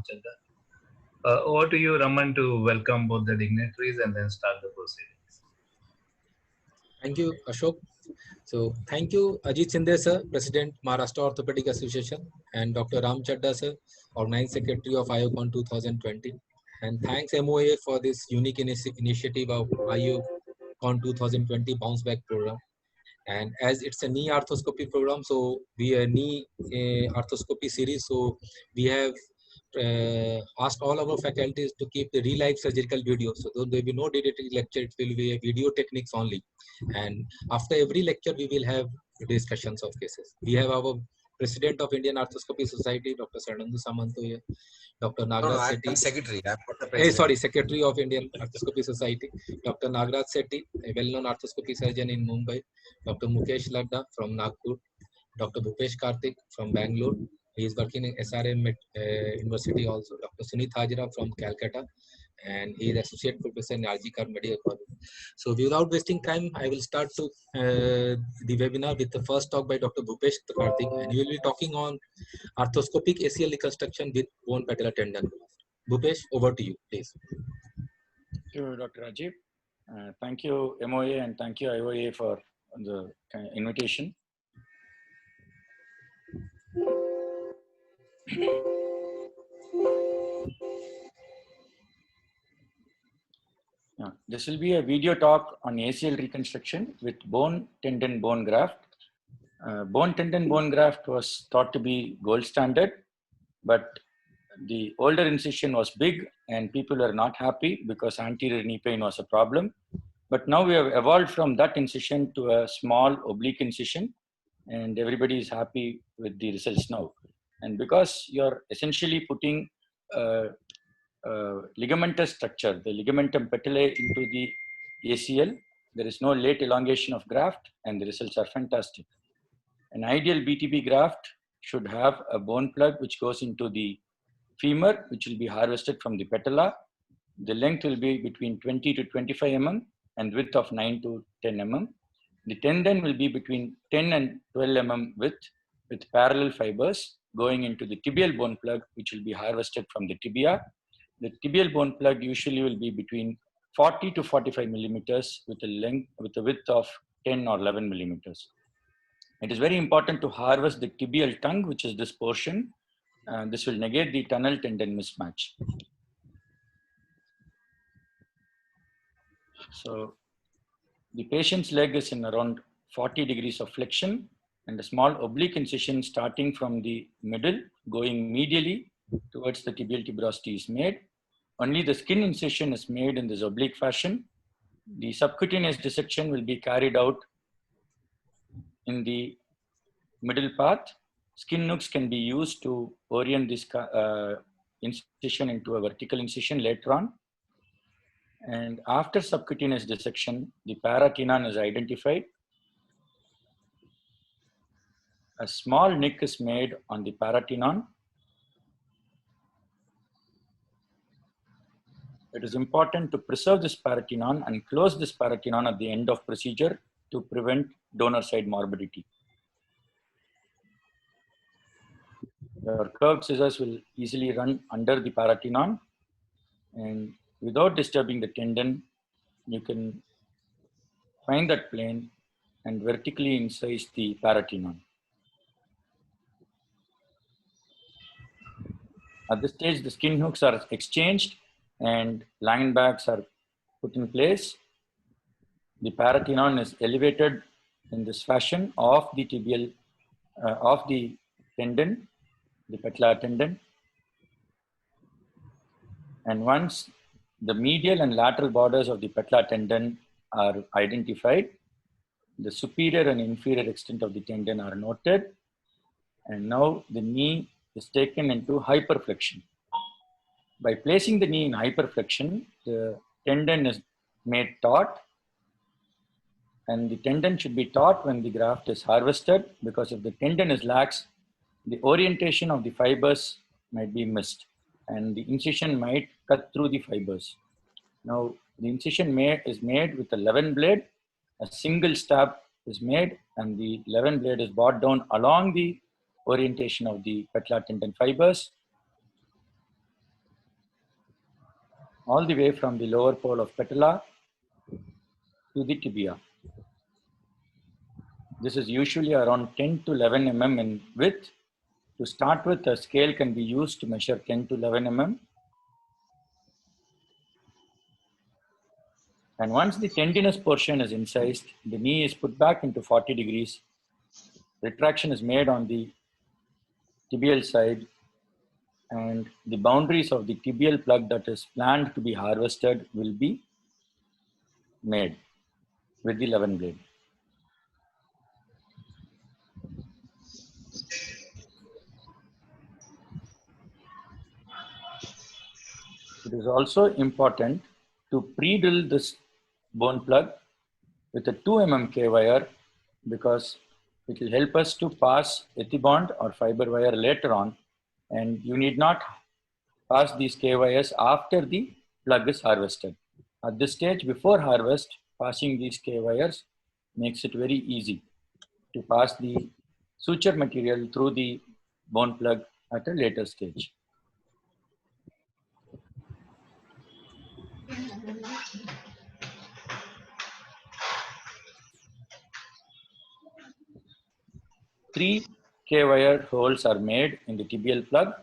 Chadda. Over to you, Raman, to welcome both the dignitaries and then start the proceedings. Thank you, Ashok. So thank you, Ajit Shinde sir, President, Maharashtra Orthopedic Association, and Dr. Ram Chadda sir, Organizing Secretary of IOCON 2020. And thanks MOA for this unique initiative of IOCON 2020 Bounce Back Program. And as it's a knee arthroscopy program, so we are knee arthroscopy series. So we have asked all our faculties to keep the real life surgical videos. So there will be no didactic lecture, it will be a video techniques only. And after every lecture, we will have discussions of cases. We have our President of Indian Arthroscopy Society, Dr. Sarandu Samanto here, Dr. Nagraj Sethi. I'm secretary. I'm not the president. Sorry, Secretary of Indian Arthroscopy Society, Dr. Nagraj Sethi, a well-known arthroscopy surgeon in Mumbai, Dr. Mukesh Ladda from Nagpur, Dr. Bhupesh Karthik from Bangalore. He is working in SRM University also. Dr. Sunit Hajra from Calcutta, and he is Associate Professor in RG Kar Medical College. So without wasting time, I will start to the webinar with the first talk by Dr. Bhupesh Karthik, and he will be talking on arthroscopic ACL reconstruction with bone patellar tendon. Bhupesh, over to you, please. Thank you, Dr. Rajiv. Thank you, MOA, and thank you, IOA, for the invitation. This will be a video talk on ACL reconstruction with bone tendon bone graft. Bone tendon bone graft was thought to be gold standard, but the older incision was big and people were not happy because anterior knee pain was a problem. But now we have evolved from that incision to a small oblique incision, and everybody is happy with the results now. And because you're essentially putting ligamentous structure, the ligamentum patellae, into the ACL, there is no late elongation of graft, and the results are fantastic. An ideal BTB graft should have a bone plug which goes into the femur, which will be harvested from the patella. The length will be between 20 to 25 mm and width of 9 to 10 mm. The tendon will be between 10 and 12 mm width with parallel fibers going into the tibial bone plug, which will be harvested from the tibia. The tibial bone plug usually will be between 40 to 45 millimeters with a width of 10 or 11 millimeters. It is very important to harvest the tibial tongue, which is this portion. This will negate the tunnel tendon mismatch. So the patient's leg is in around 40 degrees of flexion, and a small oblique incision starting from the middle going medially towards the tibial tuberosity is made. Only the skin incision is made in this oblique fashion. The subcutaneous dissection will be carried out in the middle path. Skin nooks can be used to orient this incision into a vertical incision later on. And after subcutaneous dissection, the paratenon is identified. A small nick is made on the paratenon. It is important to preserve this paratenon and close this paratenon at the end of procedure to prevent donor side morbidity. Your curved scissors will easily run under the paratenon, and without disturbing the tendon, you can find that plane and vertically incise the paratenon. At this stage, the skin hooks are exchanged and line bags are put in place. The paratenon is elevated in this fashion of the tibial, of the tendon, the patellar tendon. And once the medial and lateral borders of the patellar tendon are identified, the superior and inferior extent of the tendon are noted. And now the knee is taken into hyperflexion. By placing the knee in hyperflexion, the tendon is made taut, and the tendon should be taut when the graft is harvested, because if the tendon is lax, the orientation of the fibers might be missed and the incision might cut through the fibers. Now, the incision is made with a 11 blade. A single stab is made and the 11 blade is brought down along the orientation of the patellar tendon fibers. all the way from the lower pole of patella to the tibia. This is usually around 10 to 11 mm in width. To start with, a scale can be used to measure 10 to 11 mm. And once the tendinous portion is incised, the knee is put back into 40 degrees. Retraction is made on the tibial side, and the boundaries of the tibial plug that is planned to be harvested will be made with the 11 blade. It is also important to pre-drill this bone plug with a 2 mm K wire, because it will help us to pass ethibond or fiber wire later on, and you need not pass these K wires after the plug is harvested. At this stage, before harvest, passing these K wires makes it very easy to pass the suture material through the bone plug at a later stage. Three K-wire holes are made in the tibial plug.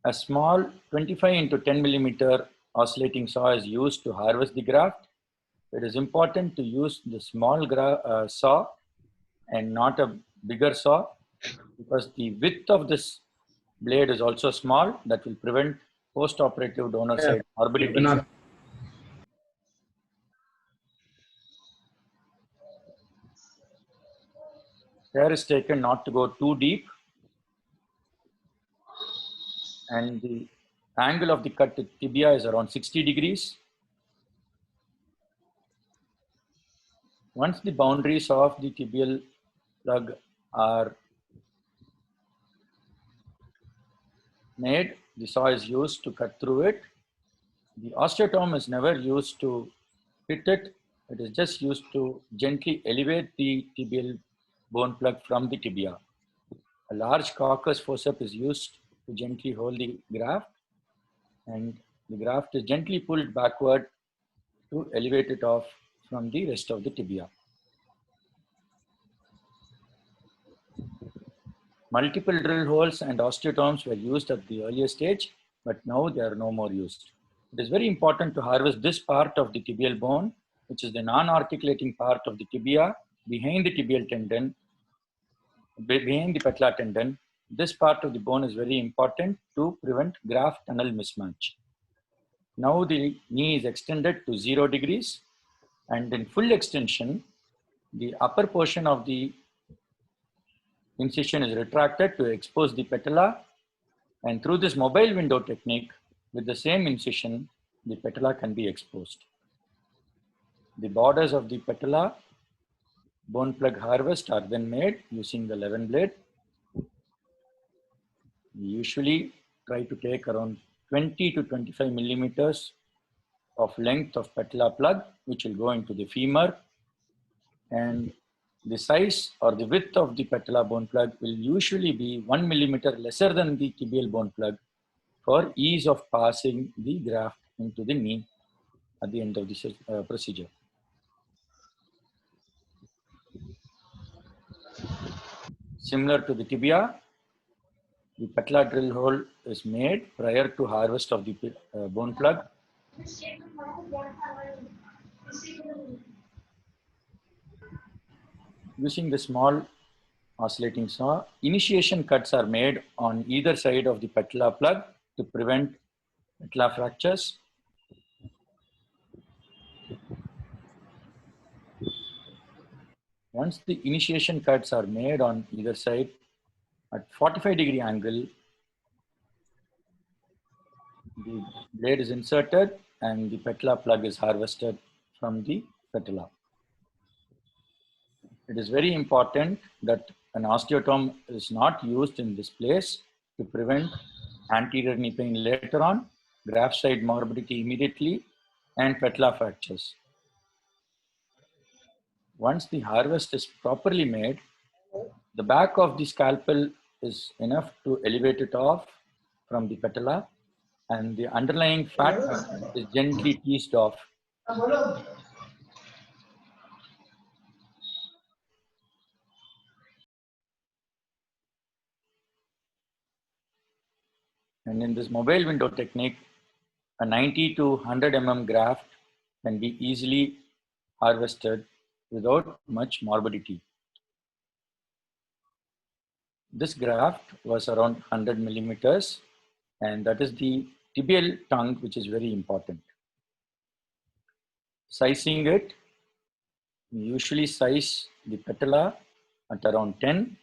A small 25 into 10 millimeter oscillating saw is used to harvest the graft. It is important to use the small saw and not a bigger saw, because the width of this blade is also small. That will prevent post-operative donor side morbidity. Care is taken not to go too deep, and the angle of the cut to tibia is around 60 degrees. Once the boundaries of the tibial plug are made, the saw is used to cut through it. The osteotome is never used to hit it. It is just used to gently elevate the tibial bone plug from the tibia. A large coccus forceps is used to gently hold the graft, and the graft is gently pulled backward to elevate it off from the rest of the tibia. Multiple drill holes and osteotomes were used at the earlier stage, but now they are no more used. It is very important to harvest this part of the tibial bone, which is the non-articulating part of the tibia behind the tibial tendon, behind the patellar tendon. This part of the bone is very important to prevent graft tunnel mismatch. Now the knee is extended to 0 degrees, and in full extension, the upper portion of the incision is retracted to expose the patella, and through this mobile window technique, with the same incision, the patella can be exposed. The borders of the patella bone plug harvest are then made using the 11 blade. We usually try to take around 20 to 25 millimeters of length of patella plug, which will go into the femur, and the size or the width of the patella bone plug will usually be 1 millimeter lesser than the tibial bone plug for ease of passing the graft into the knee at the end of the procedure. Similar to the tibia, the patellar drill hole is made prior to harvest of the bone plug. Using the small oscillating saw, initiation cuts are made on either side of the patellar plug to prevent patellar fractures. Once the initiation cuts are made on either side at 45-degree angle, the blade is inserted and the patellar plug is harvested from the patella. It is very important that an osteotome is not used in this place to prevent anterior knee pain later on, graft side morbidity immediately, and patellar fractures. Once the harvest is properly made, the back of the scalpel is enough to elevate it off from the patella, and the underlying fat is gently teased off. And in this mobile window technique, a 90 to 100 mm graft can be easily harvested without much morbidity. This graft was around 100 millimeters, and that is the tibial tongue, which is very important. Sizing it, we usually size the patella at around 10.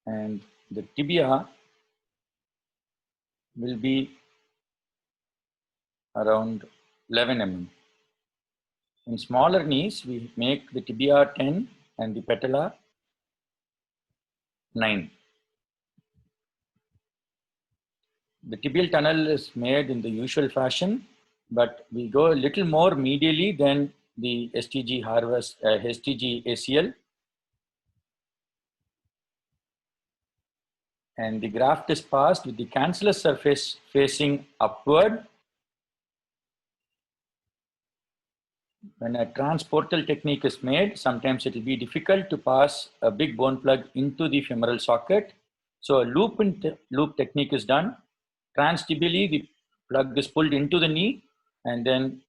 And the tibia will be around 11 mm. In smaller knees, we make the tibia 10 and the patella 9. The tibial tunnel is made in the usual fashion, but we go a little more medially than the STG ACL. And the graft is passed with the cancellous surface facing upward. When a transportal technique is made, sometimes it will be difficult to pass a big bone plug into the femoral socket. So a loop technique is done. Transtibially, the plug is pulled into the knee, and then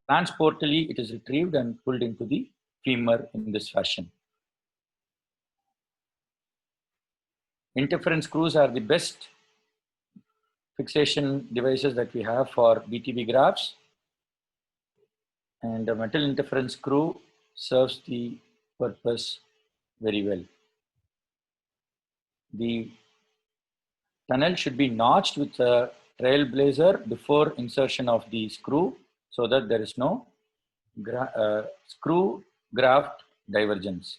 transportally, it is retrieved and pulled into the femur in this fashion. Interference screws are the best fixation devices that we have for BTB grafts. And a metal interference screw serves the purpose very well. The tunnel should be notched with a trailblazer before insertion of the screw so that there is no screw graft divergence.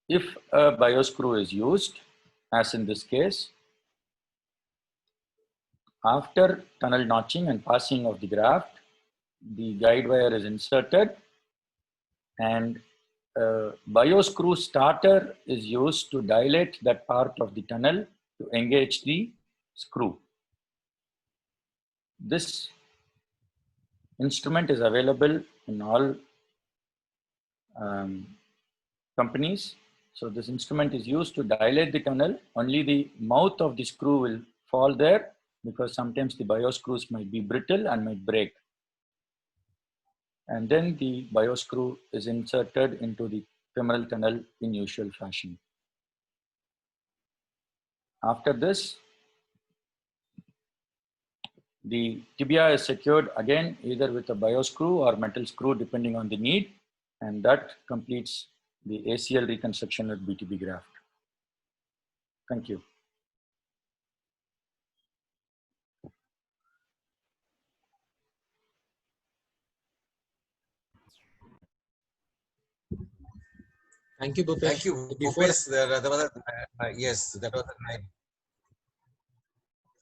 If a bioscrew is used, as in this case, after tunnel notching and passing of the graft, the guide wire is inserted, and a bioscrew starter is used to dilate that part of the tunnel to engage the screw. This instrument is available in all companies. So this instrument is used to dilate the tunnel. Only the mouth of the screw will fall there, because sometimes the bioscrews might be brittle and might break. And then the bioscrew is inserted into the femoral tunnel in usual fashion. After this, the tibia is secured again either with a bioscrew or metal screw depending on the need, and that completes the ACL reconstruction with BTB graft. Thank you. Thank you, Bhupesh. Thank you, Before Bhupesh. There was yes, that was a nice.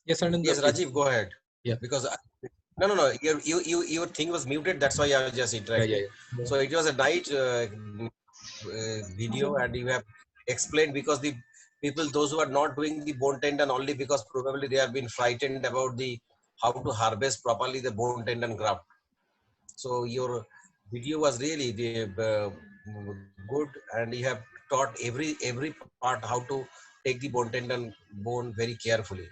yes, Anand, Yes, please. Rajiv, go ahead. Yeah. Because no, your thing was muted. That's why I was just interacting. Yeah. So it was a nice video, and you have explained, because the people, those who are not doing the bone tendon, only because probably they have been frightened about the how to harvest properly the bone tendon graft. So your video was really good, and you have taught every part how to take the bone tendon bone very carefully.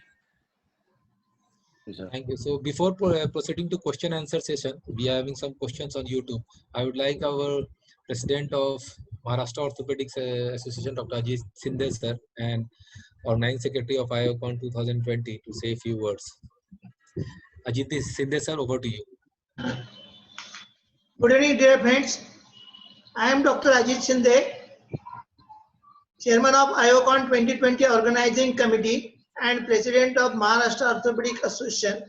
Thank you. So before proceeding to question answer session, we are having some questions on YouTube. I would like our president of Maharashtra Orthopedics Association, Dr. Ajit Shinde sir, and organizing secretary of IOCON 2020 to say a few words. Ajit Shinde sir, over to you. Good evening, dear friends. I am Dr. Ajit Shinde, Chairman of IOCON 2020 Organizing Committee and President of Maharashtra Orthopedic Association.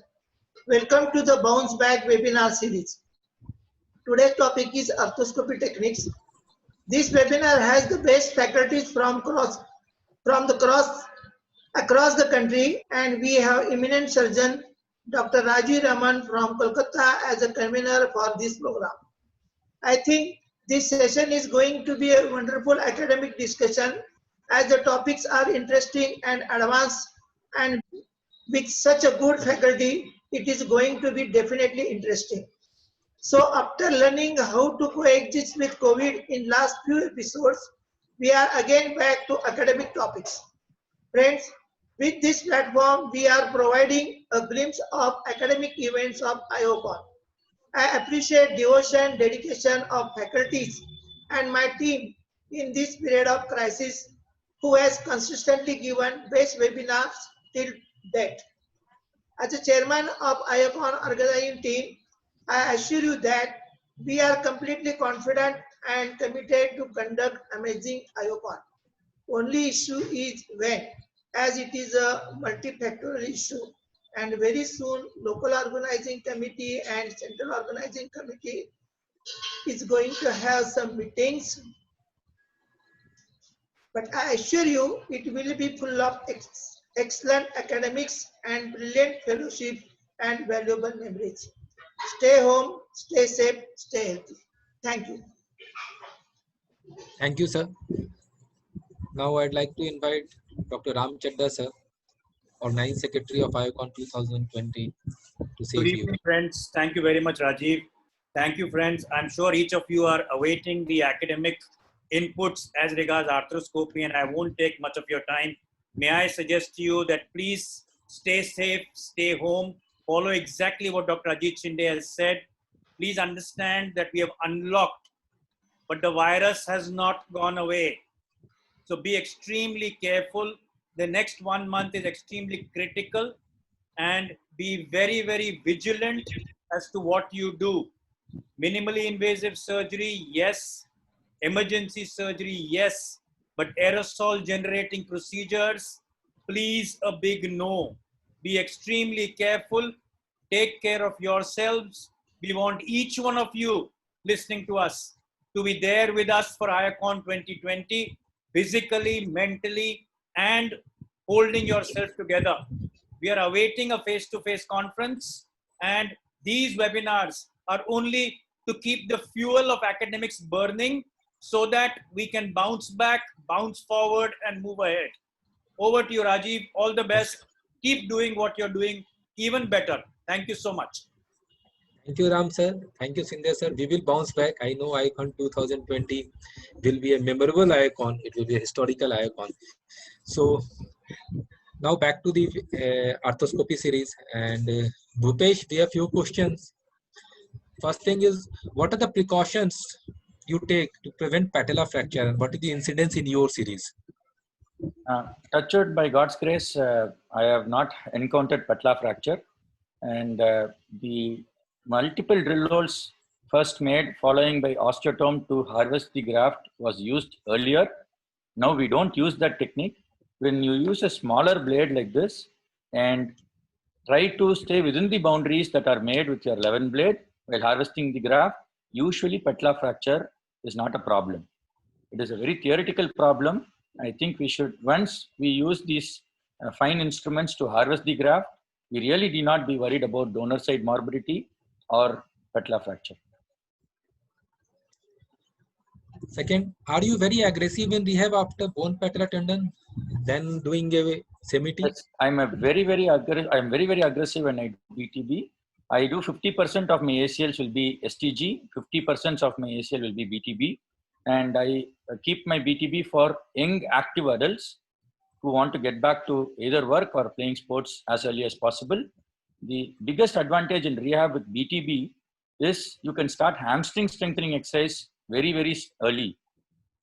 Welcome to the Bounce Back webinar series. Today's topic is arthroscopy techniques. This webinar has the best faculties from across the country, and we have eminent surgeon Dr. Raji Raman from Kolkata as a convener for this program. I think This session is going to be a wonderful academic discussion as the topics are interesting and advanced, and with such a good faculty, it is going to be definitely interesting. So after learning how to coexist with COVID in last few episodes, we are again back to academic topics. Friends, with this platform, we are providing a glimpse of academic events of IOCON. I appreciate devotion, dedication of faculties and my team in this period of crisis who has consistently given best webinars till date. As a chairman of IOCON organizing team, I assure you that we are completely confident and committed to conduct amazing IOCON. Only issue is when, as it is a multifactorial issue, and very soon local organizing committee and central organizing committee is going to have some meetings. But I assure you, it will be full of excellent academics and brilliant fellowship and valuable memories. Stay home, stay safe, stay healthy. Thank you. Thank you, sir. Now I'd like to invite Dr. Ram Chadda, sir, Organizing Secretary of IOCON 2020, to say a Good few evening, words. friends. Thank you very much, Rajiv. Thank you, friends. I'm sure each of you are awaiting the academic inputs as regards arthroscopy, and I won't take much of your time. May I suggest to you that please stay safe, stay home, follow exactly what Dr. Ajit Shinde has said. Please understand that we have unlocked, but the virus has not gone away. So be extremely careful. The next 1 month is extremely critical, and be very, very vigilant as to what you do. Minimally invasive surgery, yes. Emergency surgery, yes. But aerosol generating procedures, please a big no. Be extremely careful. Take care of yourselves. We want each one of you listening to us to be there with us for IOCON 2020, physically, mentally, and holding yourself together. We are awaiting a face-to-face conference, and these webinars are only to keep the fuel of academics burning so that we can bounce back, bounce forward, and move ahead. Over to you, Rajiv. All the best. Keep doing what you're doing even better. Thank you so much. Thank you, Ram, sir. Thank you, Sindhya, sir. We will bounce back. I know IOCON 2020 will be a memorable IOCON. It will be a historical IOCON. So now back to the arthroscopy series. And Bhupesh, we have few questions. First thing is, what are the precautions you take to prevent patella fracture, and what is the incidence in your series? Touched by God's grace, I have not encountered patella fracture, and the multiple drill holes first made following by osteotome to harvest the graft was used earlier. Now we don't use that technique. When you use a smaller blade like this and try to stay within the boundaries that are made with your 11 blade while harvesting the graft, usually patella fracture is not a problem. It is a very theoretical problem. I think we should, once we use these fine instruments to harvest the graft, we really do not be worried about donor side morbidity or patella fracture. Second, are you very aggressive in rehab after bone patella tendon, then doing a CMT? Yes, I'm very aggressive when I do BTB. I do 50% of my ACLs will be STG, 50% of my ACL will be BTB, and I keep my BTB for young active adults who want to get back to either work or playing sports as early as possible. The biggest advantage in rehab with BTB is you can start hamstring strengthening exercise very, very early.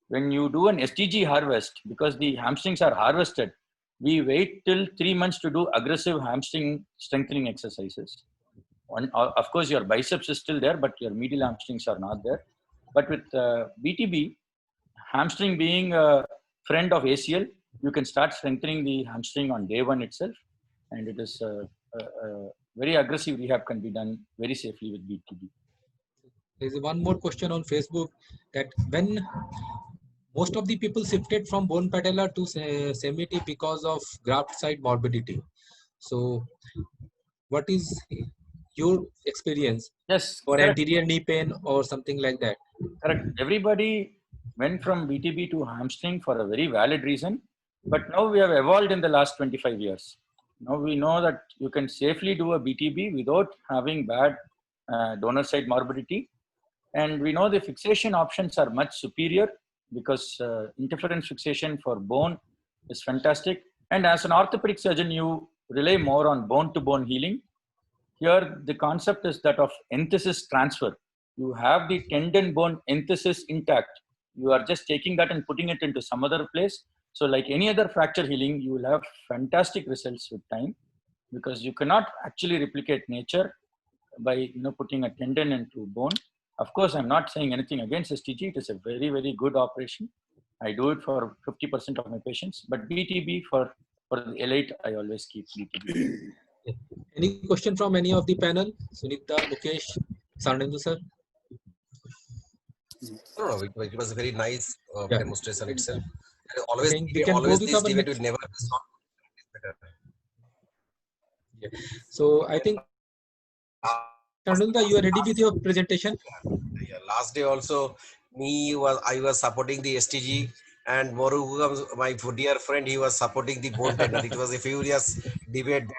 When you do an STG harvest, because the hamstrings are harvested, we wait till 3 months to do aggressive hamstring strengthening exercises. Of course, your biceps is still there, but your medial hamstrings are not there. But with BTB, hamstring being a friend of ACL, you can start strengthening the hamstring on day one itself. And it is very aggressive rehab can be done very safely with BTB. There's one more question on Facebook, that when most of the people shifted from bone patella to CMT because of graft side morbidity. So what is your experience? Yes, Or correct. anterior knee pain or something like that? Correct. Everybody went from BTB to hamstring for a very valid reason. But now we have evolved in the last 25 years. Now we know that you can safely do a BTB without having bad donor side morbidity. And we know the fixation options are much superior because interference fixation for bone is fantastic. And as an orthopedic surgeon, you rely more on bone-to-bone healing. Here, the concept is that of enthesis transfer. You have the tendon bone enthesis intact. You are just taking that and putting it into some other place. So like any other fracture healing, you will have fantastic results with time because you cannot actually replicate nature by putting a tendon into bone. Of course, I'm not saying anything against STG. It is a very, very good operation. I do it for 50% of my patients, but BTB for the elite, I always keep BTB. Any question from any of the panel? Sunita, Mukesh, Sarnendu sir? No, it was a very nice Yeah. demonstration itself. I think we can go with This our debate next. will never be solved. So I think, Sarnendu, you are ready with your presentation? Yeah, last day also, I was supporting the STG, and Moru, my dear friend, he was supporting the bone tender. It was a furious debate.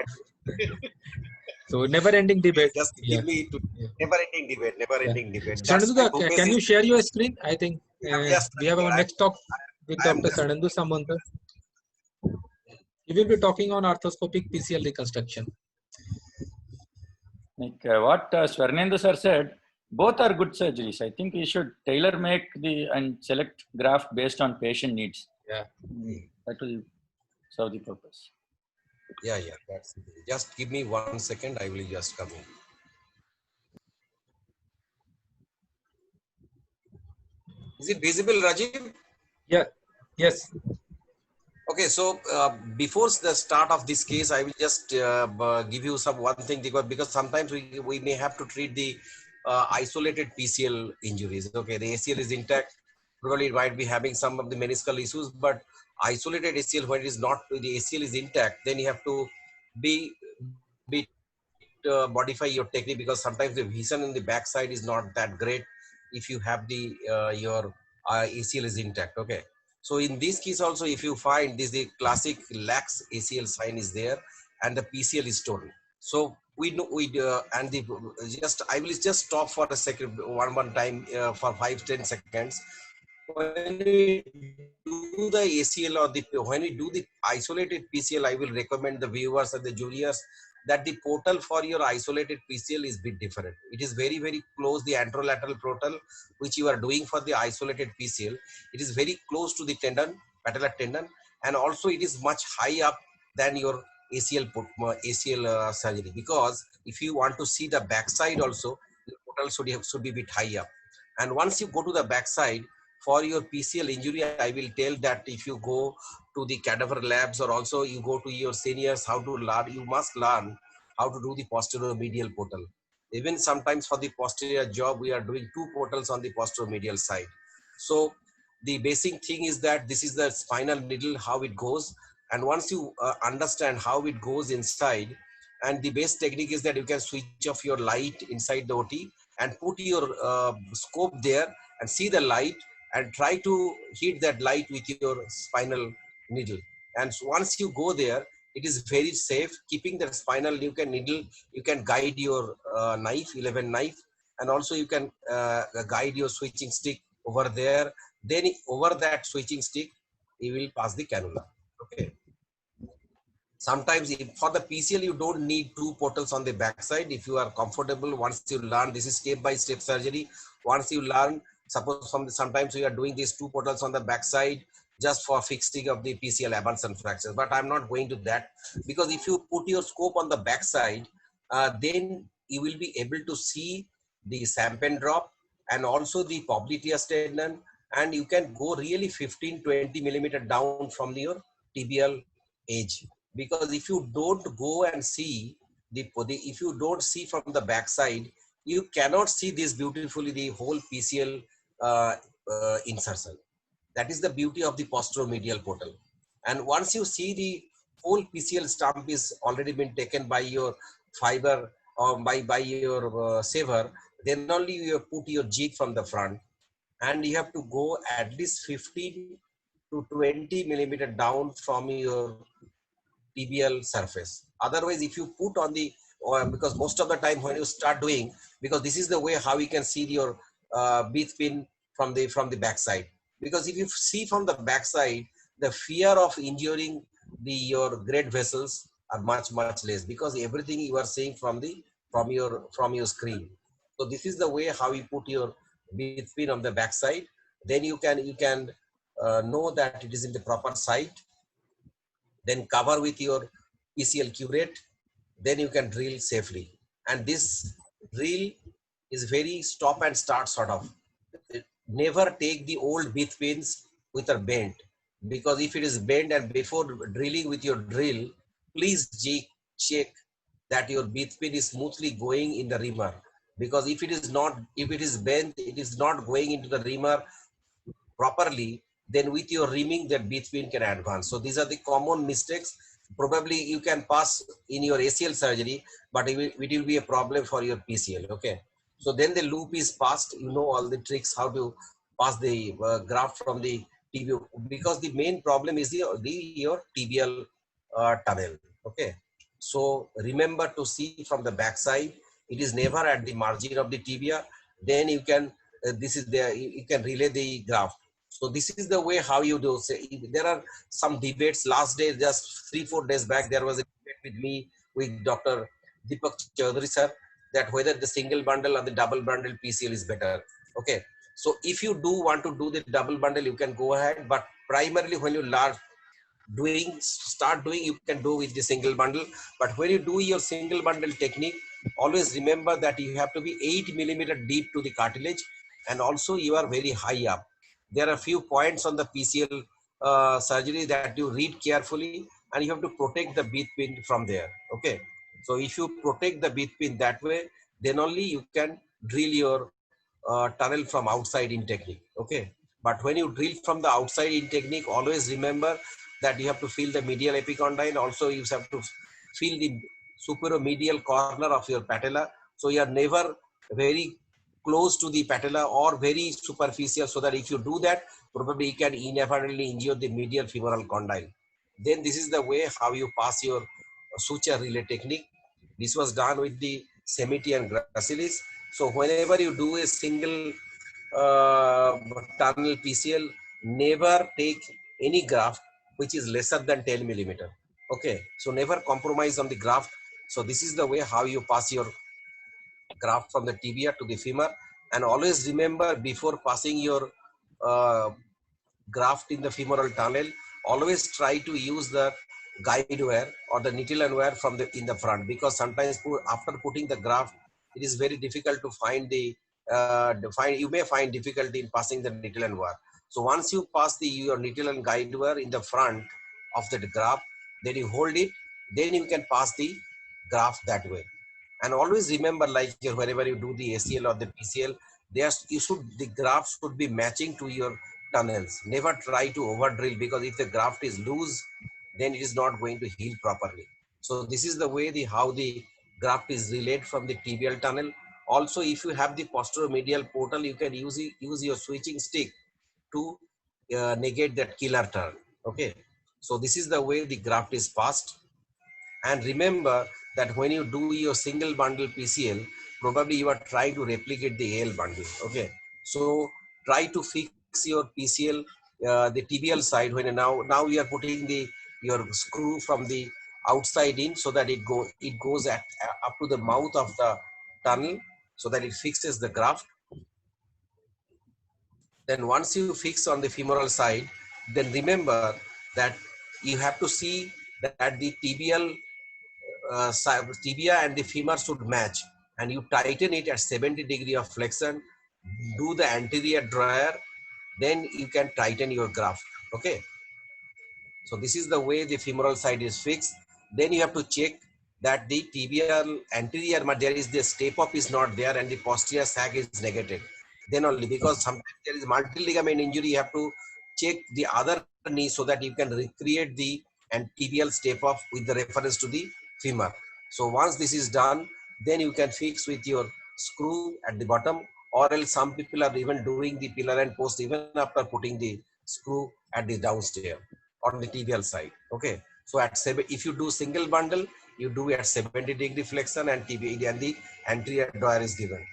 So never-ending debate. Just Yeah. give me to never-ending debate. That's Sarnendu, my can you share your screen? I think Yes, we have our next talk with Dr. Sarnendu Samanta. He will be talking on arthroscopic PCL reconstruction. Like what Swarnendu sir said, both are good surgeries. I think we should tailor make and select graft based on patient needs. Yeah. That will serve the purpose. Yeah. Just give me 1 second. I will just come in. Is it visible, Rajiv? Yeah. Yes. Okay, so before the start of this case, I will just give you one thing because sometimes we may have to treat the isolated PCL injuries. Okay, the ACL is intact. Probably it might be having some of the meniscal issues, but isolated ACL, when it is not, the ACL is intact, then you have to modify your technique because sometimes the vision in the backside is not that great if you have the your ACL is intact. Okay. So in this case also, if you find this, the classic lax ACL sign is there and the PCL is torn. So we know and the I will just stop for a second, one time for 5-10 seconds. When we do the ACL or when we do the isolated PCL, I will recommend the viewers and the juniors that the portal for your isolated PCL is a bit different. It is very, very close, the anterolateral portal, which you are doing for the isolated PCL. It is very close to the tendon, patellar tendon, and also it is much high up than your ACL surgery. Because if you want to see the backside also, the portal should be a bit high up. And once you go to the backside, for your PCL injury, I will tell that if you go to the cadaver labs or also you go to your seniors, how to learn, you must learn how to do the posterior medial portal. Even sometimes for the posterior job, we are doing 2 portals on the posterior medial side. So the basic thing is that this is the spinal needle, how it goes. And once you understand how it goes inside, and the best technique is that you can switch off your light inside the OT and put your scope there and see the light and try to hit that light with your spinal needle. And so once you go there, it is very safe. Keeping the spinal needle, you can guide your knife, 11 knife, and also you can guide your switching stick over there. Then over that switching stick, you will pass the cannula. Okay. Sometimes for the PCL, you don't need 2 portals on the backside. If you are comfortable, once you learn, this is step-by-step surgery. Once you learn, suppose sometimes we are doing these 2 portals on the backside just for fixing of the PCL avulsion fractures. But I'm not going to that because if you put your scope on the backside, then you will be able to see the Sampen drop and also the popliteus tendon, and you can go really 15-20 millimeter down from your tibial edge. Because if you don't go and see if you don't see from the backside, you cannot see this beautifully, the whole PCL insertion. That is the beauty of the posteromedial portal. And once you see the whole PCL stump is already been taken by your fiber or by your saver, then only you put your jig from the front. and you have to go at least 15 to 20 millimeter down from your tibial surface. Otherwise, if you put on the, or because most of the time when you start doing, because this is the way how you can see your bead pin from the backside. Because if you see from the backside, the fear of injuring your great vessels are much less, because everything you are seeing from your screen. So this is the way how you put your bead pin on the backside. Then you can know that it is in the proper site. Then cover with your PCL curate, then you can drill safely. And this drill is very stop and start sort of. Never take the old bead pins with a bent, because if it is bent and before drilling with your drill, please check that your bead pin is smoothly going in the reamer. Because if it is not, if it is bent, it is not going into the reamer properly, then with your reaming that bead pin can advance. So these are the common mistakes. Probably you can pass in your ACL surgery, but it will be a problem for your PCL. Okay. So then the loop is passed. You know all the tricks how to pass the graft from the tibial, because the main problem is your tibial tunnel. Okay. So remember to see from the backside. It is never at the margin of the tibia. Then you can this is there. You can relay the graft. So this is the way how you do. Say, there are some debates. Last day, just 3-4 days back, there was a debate with me with Dr. Deepak Chaudhary sir, that whether the single bundle or the double bundle PCL is better. Okay. So if you do want to do the double bundle, you can go ahead. But primarily when you start doing, you can do with the single bundle. But when you do your single bundle technique, always remember that you have to be 8 millimeter deep to the cartilage, and also you are very high up. There are a few points on the PCL surgery that you read carefully, and you have to protect the bead pin from there. Okay. So if you protect the bead pin that way, then only you can drill your tunnel from outside in technique. Okay. But when you drill from the outside in technique, always remember that you have to feel the medial epicondyle. Also, you have to feel the superomedial corner of your patella. So you are never very close to the patella or very superficial, so that if you do that, probably you can inadvertently injure the medial femoral condyle. Then this is the way how you pass your suture relay technique. This was done with the Semiti and gracilis. So whenever you do a single tunnel PCL, never take any graft which is lesser than 10 millimeter. Okay, so never compromise on the graft. So this is the way how you pass your graft from the tibia to the femur. And always remember, before passing your uh, graft in the femoral tunnel, always try to use the guide wire or the needle and wire from the in the front, because sometimes after putting the graft, it is very difficult to find the you may find difficulty in passing the needle and wire. So once you pass your needle and guide wire in the front of the graft, then you hold it, then you can pass the graft that way. And always remember, like wherever you do the ACL or the PCL, the graft should be matching to your tunnels. Never try to over drill, because if the graft is loose, then it is not going to heal properly. So this is the way how the graft is relayed from the tibial tunnel. Also, if you have the posteromedial portal, you can use your switching stick to negate that killer turn. Okay. So this is the way the graft is passed. And remember that when you do your single bundle PCL, probably you are trying to replicate the AL bundle. Okay. So try to fix your PCL, the tibial side, when now you are putting your screw from the outside in, so that it goes up to the mouth of the tunnel, so that it fixes the graft. Then once you fix on the femoral side, then remember that you have to see that the tibial tibia and the femur should match, and you tighten it at 70 degree of flexion, do the anterior drawer, then you can tighten your graft. Okay. So this is the way the femoral side is fixed. Then you have to check that the tibial anterior, there is the step up is not there and the posterior sag is negated. Then only, because sometimes there is multi-ligament injury, you have to check the other knee so that you can recreate the tibial step off with the reference to the femur. So once this is done, then you can fix with your screw at the bottom, or else some people are even doing the pillar and post even after putting the screw at the downstairs on the tibial side. Okay, so at 7, if you do single bundle, you do at 70-degree flexion and TBA and the anterior drawer is given.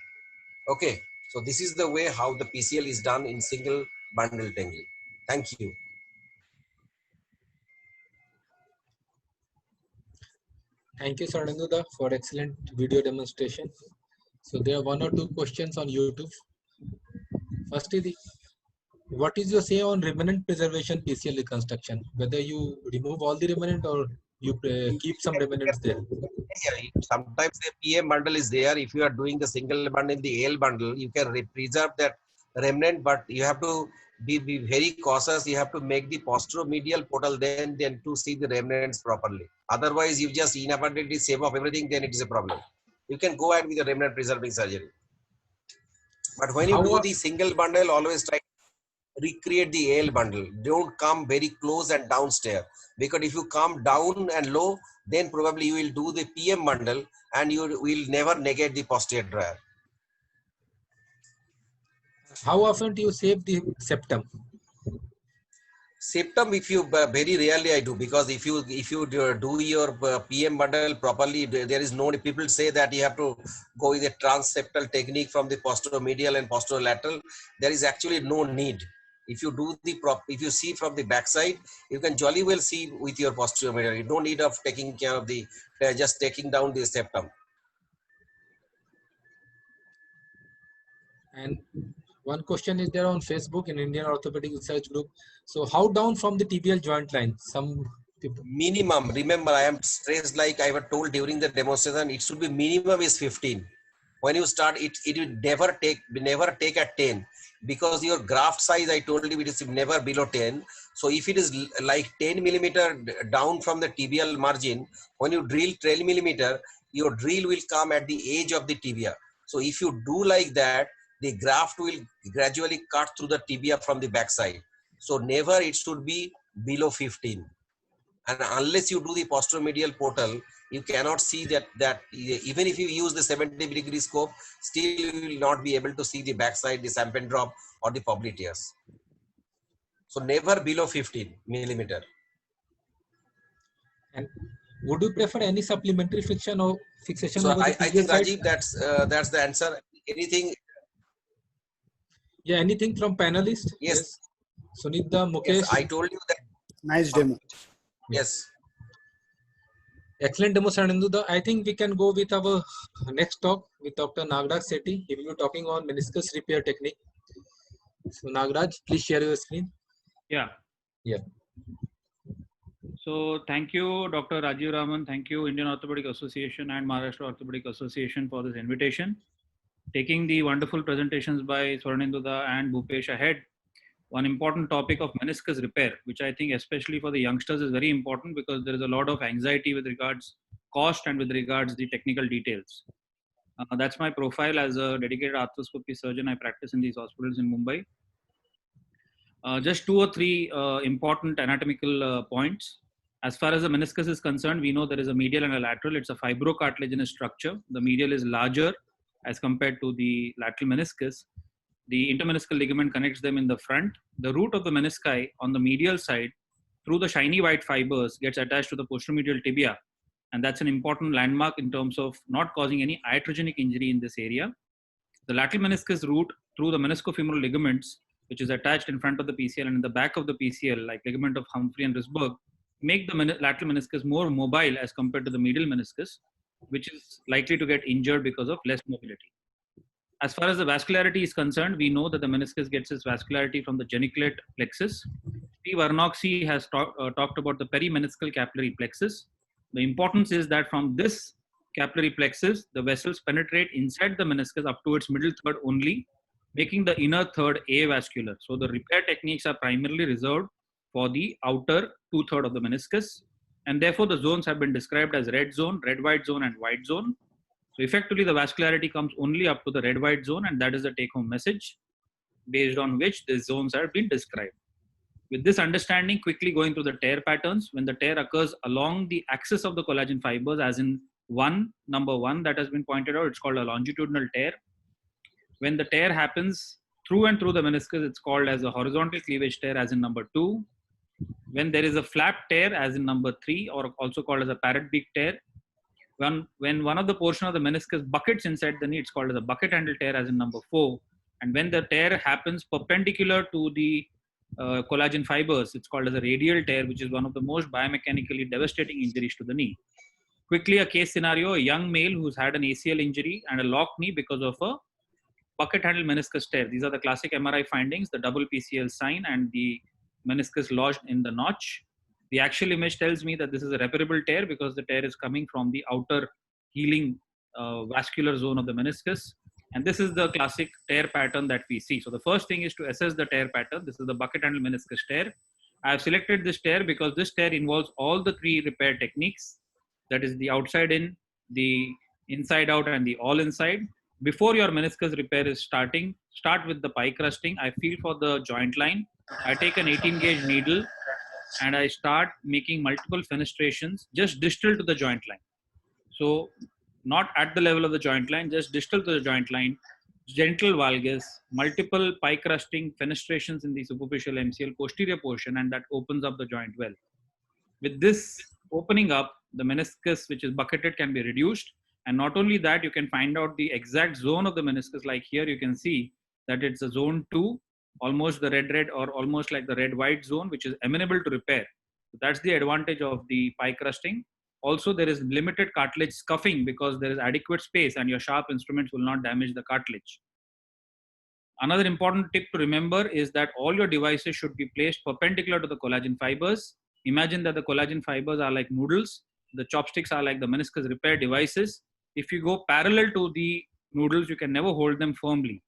Okay, so this is the way how the PCL is done in single bundle tangling. Thank you. Thank you, Swarnendu, for excellent video demonstration. So there are 1 or 2 questions on YouTube. Firstly, what is your say on remnant preservation PCL reconstruction? Whether you remove all the remnant or you keep some remnants there? Sometimes the PM bundle is there. If you are doing the single bundle in the AL bundle, you can preserve that remnant, but you have to be very cautious. You have to make the posteromedial portal then to see the remnants properly. Otherwise, you just inadvertently save off everything, then it is a problem. You can go ahead with the remnant preserving surgery. But when you do the single bundle, always try to recreate the AL bundle. Don't come very close and downstairs, because if you come down and low, then probably you will do the PM bundle and you will never negate the posterior drawer. How often do you save the septum? Septum, if you very rarely I do, because if you do your PM bundle properly, there is no, people say that you have to go with a transseptal technique from the posteromedial and posterolateral. There is actually no need. If you do the if you see from the backside, you can jolly well see with your posteromedial. You don't need of taking care of the just taking down the septum. And one question is there on Facebook in Indian Orthopedic Research Group. So how down from the tibial joint line? Some people. Minimum, remember I am stressed, like I was told during the demonstration, it should be minimum is 15. When you start, it will never take at 10, because your graft size, I told you, it is never below 10. So if it is like 10 millimeter down from the tibial margin, when you drill 12 millimeter, your drill will come at the edge of the tibia. So if you do like that, the graft will gradually cut through the tibia from the backside. So never it should be below 15. And unless you do the posteromedial portal, you cannot see that even if you use the 70-degree scope, still you will not be able to see the backside, the Sampen drop or the popliteus. So never below 15 millimeter. And would you prefer any supplementary fixation or fixation? So over I the think side? Rajiv, that's the answer. Anything? Yeah, anything from panelists? Yes. Sunita, Mukesh. Yes, I told you that. Nice demo. Yes. Excellent demo, Swarnendu. I think we can go with our next talk with Dr. Nagraj Sethi. He will be talking on meniscus repair technique. So Nagraj, please share your screen. Yeah. Yeah. So thank you, Dr. Rajiv Raman. Thank you, Indian Orthopedic Association and Maharashtra Orthopedic Association for this invitation. Taking the wonderful presentations by Swarnendu and Bhupesh ahead, one important topic of meniscus repair, which I think especially for the youngsters is very important, because there is a lot of anxiety with regards cost and with regards the technical details. That's my profile as a dedicated arthroscopy surgeon. I practice in these hospitals in Mumbai. Just 2 or 3 important anatomical points. As far as the meniscus is concerned, we know there is a medial and a lateral. It's a fibrocartilaginous structure. The medial is larger as compared to the lateral meniscus. The intermeniscal ligament connects them in the front. The root of the menisci on the medial side, through the shiny white fibers, gets attached to the posteromedial tibia. And that's an important landmark in terms of not causing any iatrogenic injury in this area. The lateral meniscus root through the meniscofemoral ligaments, which is attached in front of the PCL and in the back of the PCL, like ligament of Humphrey and Risberg, make the lateral meniscus more mobile as compared to the medial meniscus, which is likely to get injured because of less mobility. As far as the vascularity is concerned, we know that the meniscus gets its vascularity from the geniculate plexus. Steve Arnoxy has talked about the perimeniscal capillary plexus. The importance is that from this capillary plexus, the vessels penetrate inside the meniscus up to its middle third only, making the inner third avascular. So the repair techniques are primarily reserved for the outer 2/3 of the meniscus. And therefore the zones have been described as red zone, red white zone, and white zone. So effectively the vascularity comes only up to the red white zone, and that is the take home message based on which the zones have been described. With this understanding, quickly going through the tear patterns, when the tear occurs along the axis of the collagen fibers, as in number one that has been pointed out, it's called a longitudinal tear. When the tear happens through and through the meniscus, it's called as a horizontal cleavage tear, as in number 2. When there is a flap tear, as in number 3, or also called as a parrot beak tear. When one of the portion of the meniscus buckets inside the knee, it's called as a bucket handle tear, as in number 4. And when the tear happens perpendicular to the collagen fibers, it's called as a radial tear, which is one of the most biomechanically devastating injuries to the knee. Quickly, a case scenario: a young male who's had an ACL injury and a locked knee because of a bucket handle meniscus tear. These are the classic MRI findings, the double PCL sign and the meniscus lodged in the notch. The actual image tells me that this is a reparable tear because the tear is coming from the outer healing vascular zone of the meniscus. And this is the classic tear pattern that we see. So the first thing is to assess the tear pattern. This is the bucket handle meniscus tear. I have selected this tear because this tear involves all the 3 repair techniques. That is the outside in, the inside out, and the all inside. Before your meniscus repair is starting, start with the pie crusting. I feel for the joint line. I take an 18 gauge needle and I start making multiple fenestrations just distal to the joint line. So not at the level of the joint line, just distal to the joint line, gentle valgus, multiple pie crusting fenestrations in the superficial MCL posterior portion, and that opens up the joint well. With this opening up, the meniscus, which is bucketed, can be reduced. And not only that, you can find out the exact zone of the meniscus. Like here, you can see that it's a zone 2, almost the red or almost like the red-white zone, which is amenable to repair. So that's the advantage of the pie crusting. Also, there is limited cartilage scuffing because there is adequate space and your sharp instruments will not damage the cartilage. Another important tip to remember is that all your devices should be placed perpendicular to the collagen fibers. Imagine that the collagen fibers are like noodles. The chopsticks are like the meniscus repair devices. If you go parallel to the noodles, you can never hold them firmly.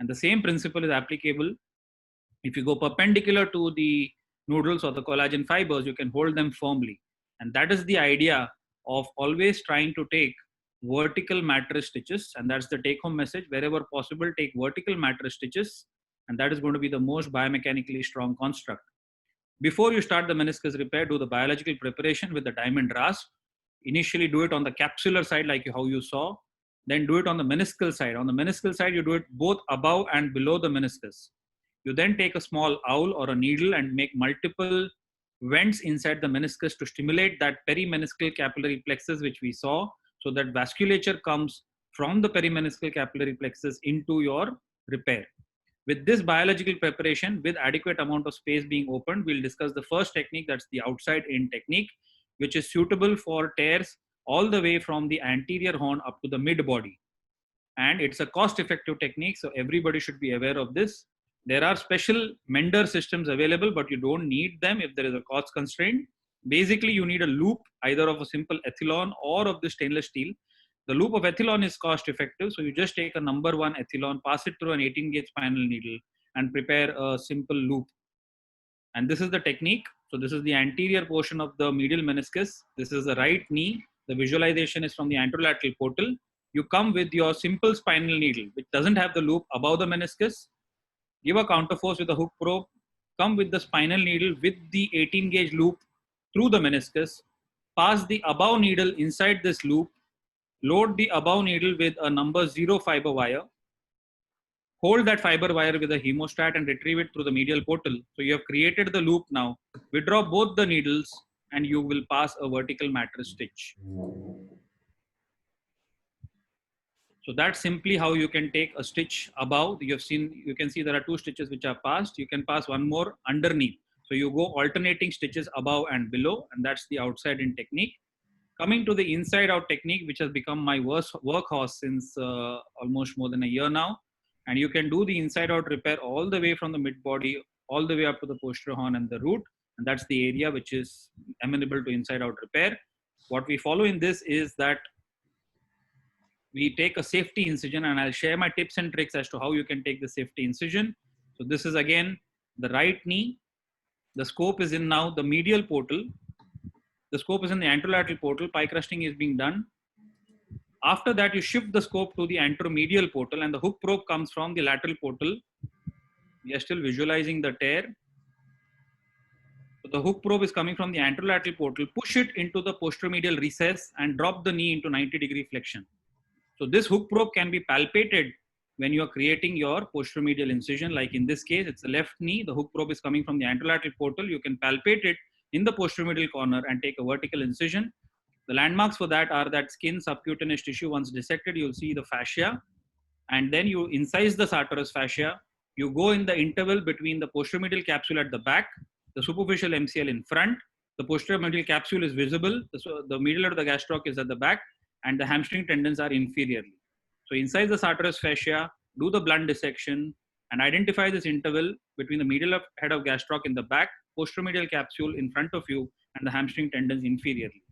And the same principle is applicable. If you go perpendicular to the noodles or the collagen fibers, you can hold them firmly. And that is the idea of always trying to take vertical mattress stitches. And that's the take home message. Wherever possible, take vertical mattress stitches. And that is going to be the most biomechanically strong construct. Before you start the meniscus repair, do the biological preparation with the diamond rasp. Initially do it on the capsular side, like how you saw. Then do it on the meniscal side. On the meniscal side, you do it both above and below the meniscus. You then take a small awl or a needle and make multiple vents inside the meniscus to stimulate that perimeniscal capillary plexus, which we saw, so that vasculature comes from the perimeniscal capillary plexus into your repair. With this biological preparation, with adequate amount of space being opened, we'll discuss the first technique, that's the outside in technique, which is suitable for tears all the way from the anterior horn up to the mid body. And it's a cost-effective technique, so everybody should be aware of this. There are special mender systems available, but you don't need them if there is a cost constraint. Basically, you need a loop, either of a simple Ethilon or of the stainless steel. The loop of Ethilon is cost effective, so you just take a number 1 Ethilon, pass it through an 18 gauge spinal needle and prepare a simple loop. And this is the technique. So this is the anterior portion of the medial meniscus. This is the right knee. The visualization is from the anterolateral portal. You come with your simple spinal needle, which doesn't have the loop above the meniscus. Give a counterforce with a hook probe. Come with the spinal needle with the 18 gauge loop through the meniscus. Pass the above needle inside this loop. Load the above needle with a number 0 fiber wire. Hold that fiber wire with a hemostat and retrieve it through the medial portal. So you have created the loop now. Withdraw both the needles and you will pass a vertical mattress stitch. So that's simply how you can take a stitch above. You can see there are 2 stitches which are passed. You can pass one more underneath. So you go alternating stitches above and below, and that's the outside in technique. Coming to the inside out technique, which has become my workhorse since almost more than a year now. And you can do the inside out repair all the way from the mid body, all the way up to the posterior horn and the root. And that's the area which is amenable to inside out repair. What we follow in this is that we take a safety incision, and I'll share my tips and tricks as to how you can take the safety incision. So this is again the right knee. The scope is in now the medial portal. The scope is in the anterolateral portal. Pie crusting is being done. After that, you shift the scope to the anteromedial portal, and the hook probe comes from the lateral portal. We are still visualizing the tear. So the hook probe is coming from the anterolateral portal. Push it into the posteromedial recess and drop the knee into 90-degree flexion. So this hook probe can be palpated when you are creating your posteromedial incision. Like in this case, it's the left knee. The hook probe is coming from the anterolateral portal. You can palpate it in the posteromedial corner and take a vertical incision. The landmarks for that are that skin, subcutaneous tissue. Once dissected, you'll see the fascia, and then you incise the sartorius fascia. You go in the interval between the posteromedial capsule at the back, the superficial MCL in front. The posteromedial capsule is visible. The medial of the gastroc is at the back, and the hamstring tendons are inferiorly. So incise the sartorius fascia, do the blunt dissection, and identify this interval between the medial head of gastroc in the back, posteromedial capsule in front of you, and the hamstring tendons inferiorly.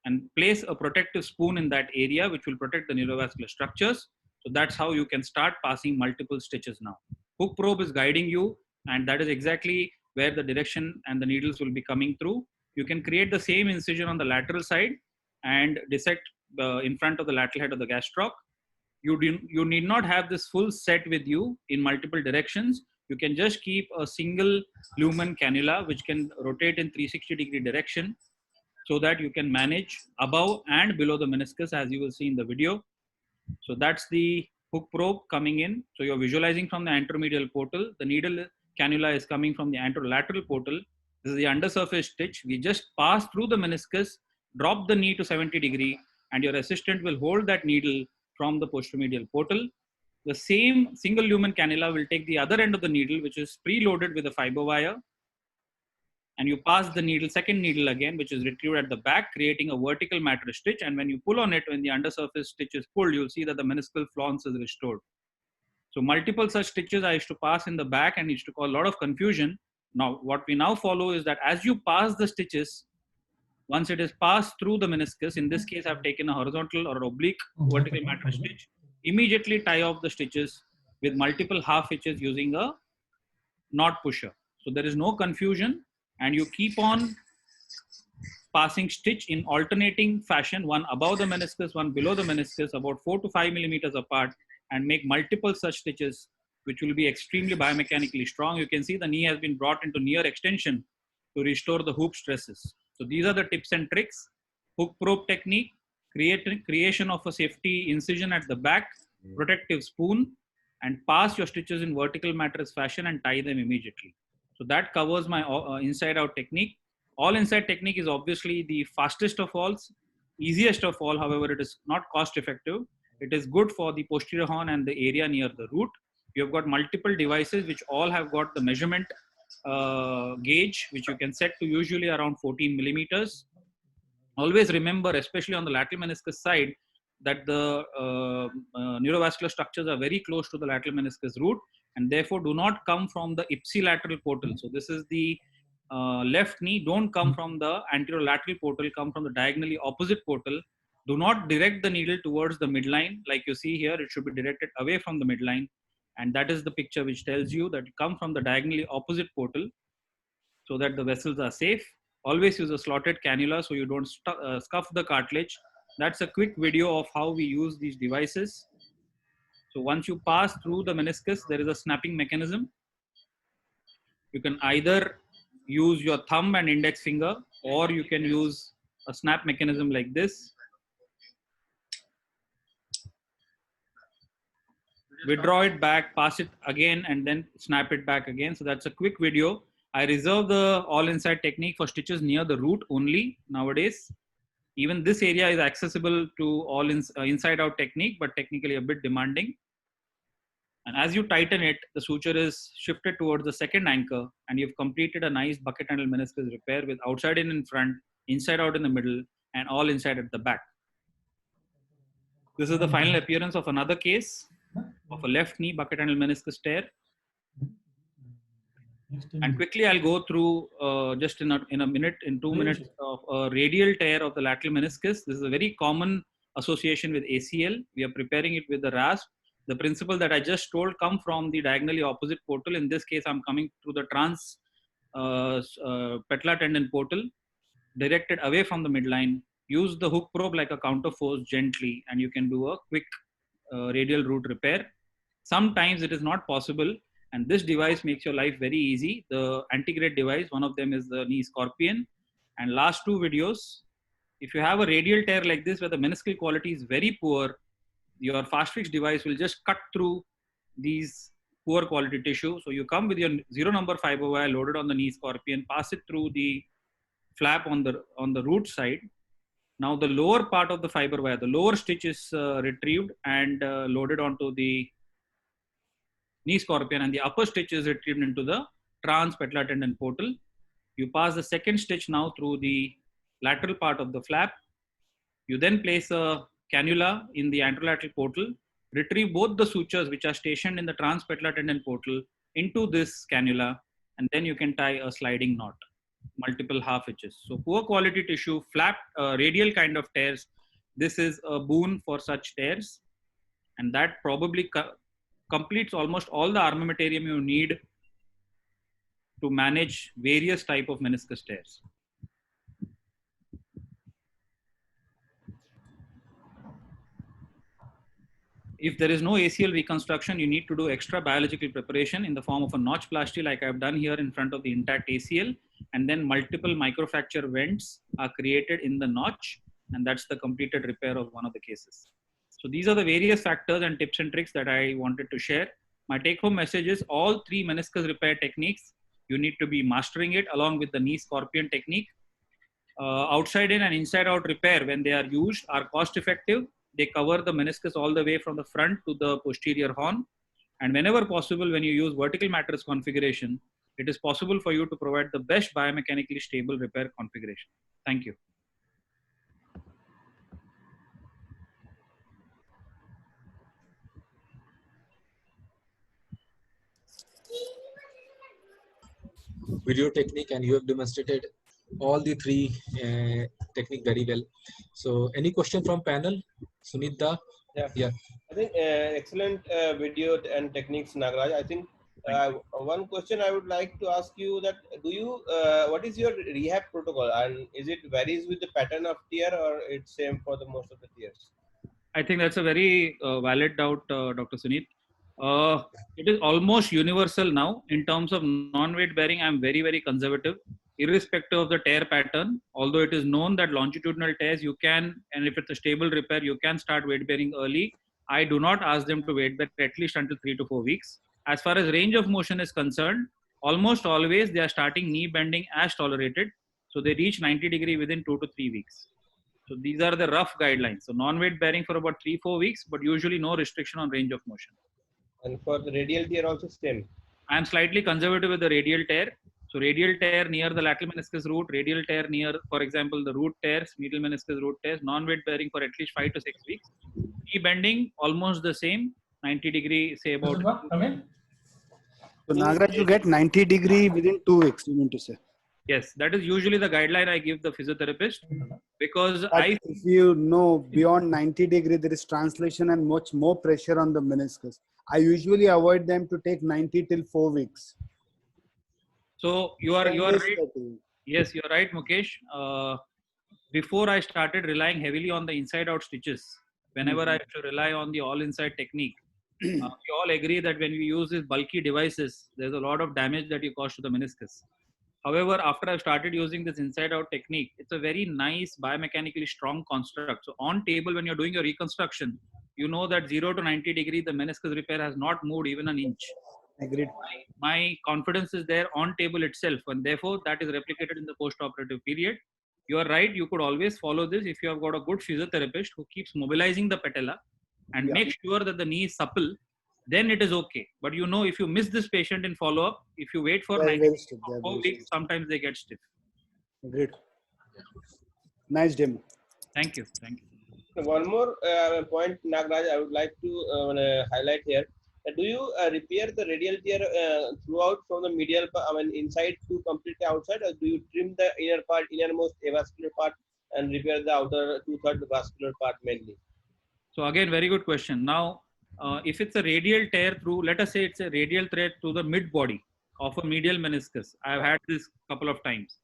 And place a protective spoon in that area, which will protect the neurovascular structures. So that's how you can start passing multiple stitches now. Hook probe is guiding you, and that is exactly where the direction and the needles will be coming through. You can create the same incision on the lateral side and dissect in front of the lateral head of the gastroc. You need not have this full set with you in multiple directions. You can just keep a single lumen cannula, which can rotate in 360-degree direction, so that you can manage above and below the meniscus, as you will see in the video. So that's the hook probe coming in. So you're visualizing from the anteromedial portal. The needle cannula is coming from the anterolateral portal. This is the undersurface stitch. We just pass through the meniscus, drop the knee to 70-degree, and your assistant will hold that needle from the posteromedial portal. The same single lumen cannula will take the other end of the needle, which is preloaded with a fiber wire, and you pass the needle, second needle again, which is retrieved at the back, creating a vertical mattress stitch. And when you pull on it, when the undersurface stitch is pulled, you'll see that the meniscal flaunce is restored. So multiple such stitches I used to pass in the back and used to cause a lot of confusion. Now, what we now follow is that as you pass the stitches, once it is passed through the meniscus, in this case, I've taken a horizontal or oblique vertical mattress stitch, immediately tie off the stitches with multiple half hitches using a knot pusher. So there is no confusion, and you keep on passing stitch in alternating fashion, one above the meniscus, one below the meniscus, about 4 to 5 millimeters apart, and make multiple such stitches, which will be extremely biomechanically strong. You can see the knee has been brought into near extension to restore the hoop stresses. So these are the tips and tricks. Hook probe technique, creation of a safety incision at the back, protective spoon, and pass your stitches in vertical mattress fashion and tie them immediately. So that covers my inside out technique. All inside technique is obviously the fastest of all, easiest of all. However, it is not cost effective. It is good for the posterior horn and the area near the root. You have got multiple devices which all have got the measurement gauge, which you can set to usually around 14 millimeters. Always remember, especially on the lateral meniscus side, that the neurovascular structures are very close to the lateral meniscus root, and therefore do not come from the ipsilateral portal. So this is the left knee. Don't come from the anterolateral portal, come from the diagonally opposite portal. Do not direct the needle towards the midline. Like you see here, it should be directed away from the midline. And that is the picture which tells you that you come from the diagonally opposite portal so that the vessels are safe. Always use a slotted cannula so you don't scuff the cartilage. That's a quick video of how we use these devices. So once you pass through the meniscus, there is a snapping mechanism. You can either use your thumb and index finger, or you can use a snap mechanism like this. Withdraw it back, pass it again, and then snap it back again. So that's a quick video. I reserve the all inside technique for stitches near the root only nowadays. Even this area is accessible to all inside out technique, but technically a bit demanding. And as you tighten it, the suture is shifted towards the second anchor, and you've completed a nice bucket handle meniscus repair with outside in front, inside out in the middle, and all inside at the back. This is the final appearance of another case of a left knee bucket handle meniscus tear. And quickly I'll go through just in a minute, in 2 minutes, of a radial tear of the lateral meniscus. This is a very common association with ACL. We are preparing it with the RASP. The principle that I just told come from the diagonally opposite portal. In this case, I'm coming through the trans patellar tendon portal, directed away from the midline. Use the hook probe like a counter force gently, and you can do a quick radial root repair. Sometimes it is not possible, and this device makes your life very easy. The antegrade device, one of them is the knee scorpion. And last 2 videos, if you have a radial tear like this where the meniscal quality is very poor, your fast fix device will just cut through these poor quality tissue. So you come with your 0 number fiber wire loaded on the knee scorpion, pass it through the flap on the root side. Now the lower part of the fiber wire, the lower stitch is retrieved and loaded onto the knee scorpion, and the upper stitch is retrieved into the transpatellar tendon portal. You pass the second stitch now through the lateral part of the flap. You then place a cannula in the anterolateral portal, retrieve both the sutures which are stationed in the transpatellar tendon portal into this cannula, and then you can tie a sliding knot, multiple half hitches. So poor quality tissue, flap, radial kind of tears, this is a boon for such tears, and that probably completes almost all the armamentarium you need to manage various type of meniscus tears. If there is no ACL reconstruction, you need to do extra biological preparation in the form of a notchplasty like I've done here in front of the intact ACL, and then multiple microfracture vents are created in the notch, and that's the completed repair of one of the cases. So these are the various factors and tips and tricks that I wanted to share. My take-home message is all 3 meniscus repair techniques, you need to be mastering it along with the knee scorpion technique. Outside in and inside out repair, when they are used, are cost effective. They cover the meniscus all the way from the front to the posterior horn. And whenever possible, when you use vertical mattress configuration, it is possible for you to provide the best biomechanically stable repair configuration. Thank you. Video technique, and you have demonstrated all the 3 technique very well. So any question from panel? Sunita? Yeah. I think excellent video and techniques, Nagaraj. I think one question I would like to ask you that do you what is your rehab protocol, and is it varies with the pattern of tear or it's same for the most of the tears? I think that's a very valid doubt, Dr. Sunit. It is almost universal now in terms of non-weight bearing. I'm very, very conservative, irrespective of the tear pattern. Although it is known that longitudinal tears you can, and if it's a stable repair, you can start weight bearing early. I do not ask them to weight bear at least until 3 to 4 weeks. As far as range of motion is concerned, almost always they are starting knee bending as tolerated. So they reach 90° within 2 to 3 weeks. So these are the rough guidelines. So non-weight bearing for about 3-4 weeks, but usually no restriction on range of motion. And for the radial tear also same? I am slightly conservative with the radial tear. So radial tear near the lateral meniscus root, radial tear near, for example, the root tears, medial meniscus root tears, non-weight bearing for at least 5 to 6 weeks. Knee bending, almost the same, 90°, say about. So Nagaraj, you get 90° within 2 weeks, you mean to say? Yes, that is usually the guideline I give the physiotherapist, because if you know beyond 90°, there is translation and much more pressure on the meniscus. I usually avoid them to take 90 till 4 weeks. So you are right. Yes, you are right, Mukesh. Before I started relying heavily on the inside out stitches, whenever I have to rely on the all inside technique, we all agree that when we use these bulky devices, there's a lot of damage that you cause to the meniscus. However, after I've started using this inside out technique, it's a very nice biomechanically strong construct. So on table, when you're doing your reconstruction, you know that 0 to 90°, the meniscus repair has not moved even an inch. Agreed. My confidence is there on table itself, and therefore that is replicated in the post-operative period. You are right. You could always follow this if you have got a good physiotherapist who keeps mobilizing the patella and make sure that the knee is supple. Then it is okay. But you know, if you miss this patient in follow-up, if you wait for 4 weeks, sometimes they get stiff. Great. Nice demo. Thank you. Thank you. One more point, Nagaraj, I would like to highlight here. Do you repair the radial tear throughout from the medial, inside to completely outside, or do you trim the inner part, innermost avascular part, and repair the outer 2/3 vascular part mainly? So again, very good question. Now, if it's a radial tear through, let us say it's a radial tear through the mid body of a medial meniscus. I've had this couple of times.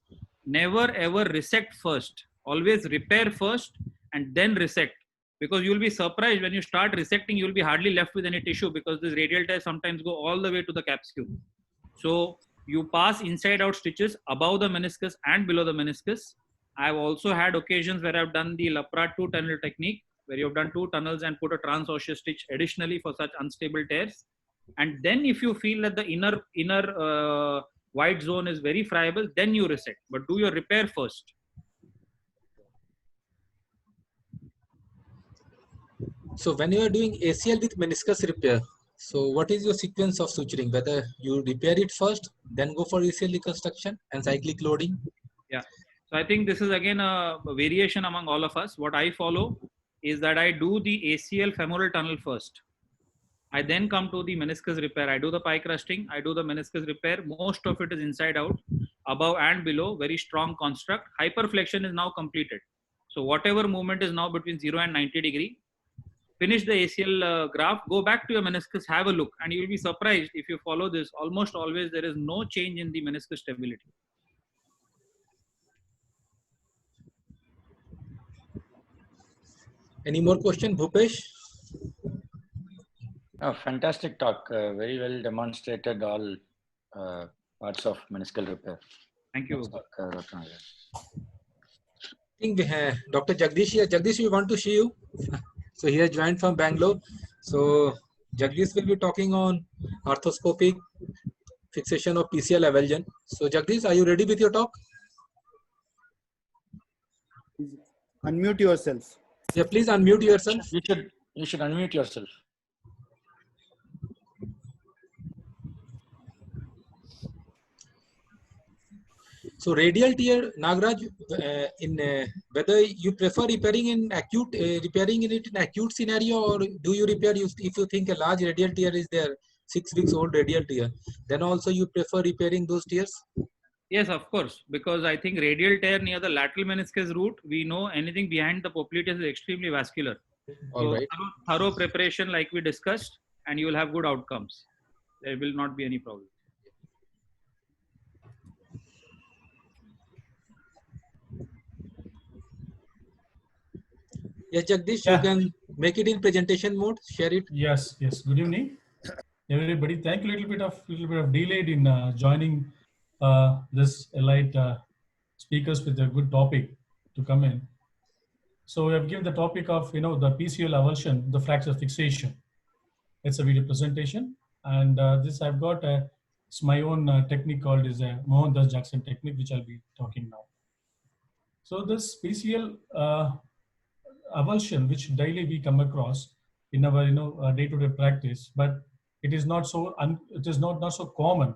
Never ever resect first. Always repair first and then resect. Because you'll be surprised when you start resecting, you'll be hardly left with any tissue, because this radial tears sometimes go all the way to the capsule. So you pass inside out stitches above the meniscus and below the meniscus. I've also had occasions where I've done the Laprade 2 tunnel technique, where you have done 2 tunnels and put a transosseous stitch additionally for such unstable tears. And then if you feel that the inner wide zone is very friable, then you reset, but do your repair first. So when you are doing ACL with meniscus repair, so what is your sequence of suturing? Whether you repair it first, then go for ACL reconstruction and cyclic loading? Yeah. So I think this is again a variation among all of us. What I follow is that I do the ACL femoral tunnel first. I then come to the meniscus repair. I do the pie crusting. I do the meniscus repair. Most of it is inside out, above and below, very strong construct. Hyperflexion is now completed. So whatever movement is now between 0 and 90 degree, finish the ACL graft, go back to your meniscus, have a look, and you will be surprised if you follow this. Almost always there is no change in the meniscus stability. Any more question, Bhupesh? Oh, fantastic talk. Very well demonstrated all parts of meniscal repair. Thank you. Dr. Nagaraj. I think we have Dr. Jagdish here. Jagdish, we want to see you. So he has joined from Bangalore. So Jagdish will be talking on arthroscopic fixation of PCL avulsion. So Jagdish, are you ready with your talk? Unmute yourself. Yeah, please unmute yourself. You should unmute yourself. So radial tear, Nagaraj, whether you prefer repairing in acute, repairing it in acute scenario, or do you repair if you think a large radial tear is there, 6 weeks old radial tear, then also you prefer repairing those tears? Yes, of course, because I think radial tear near the lateral meniscus root, we know anything behind the popliteus is extremely vascular. All right. Thorough preparation like we discussed, and you will have good outcomes. There will not be any problem. Yes, Jagdish, Yeah. you can make it in presentation mode, share it. Yes, yes. Good evening, everybody. Thank you. Little bit of delayed in joining this elite speakers with a good topic to come in. So we have given the topic of the PCL avulsion, the fracture fixation. It's a video presentation, and this I've got it's my own technique called is a Mohandas Jackson technique, which I'll be talking now. So this PCL avulsion, which daily we come across in our day-to-day practice, but it is not so not so common.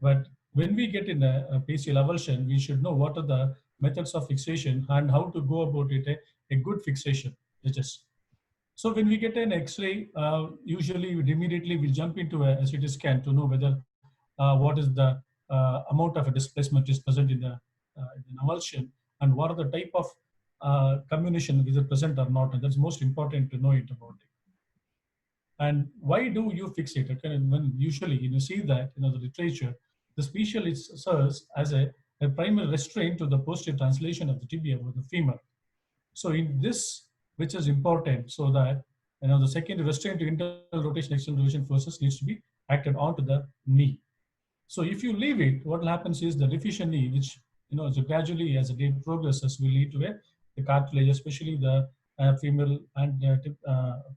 But when we get in a PCL avulsion, we should know what are the methods of fixation and how to go about it, a good fixation. So when we get an X-ray, usually we immediately we jump into a CT scan to know whether what is the amount of a displacement is present in the avulsion, and what are the type of comminution is it present or not, and that's most important to know it about it. And why do you fix it? Okay, when usually you see that the literature, the PCL serves as a primary restraint to the posterior translation of the tibia or the femur. So in this, which is important, so that the secondary restraint to internal rotation, external rotation forces needs to be acted onto the knee. So if you leave it, what happens is the deficient knee, which so gradually as the day progresses, will lead to the cartilage, especially the femoral and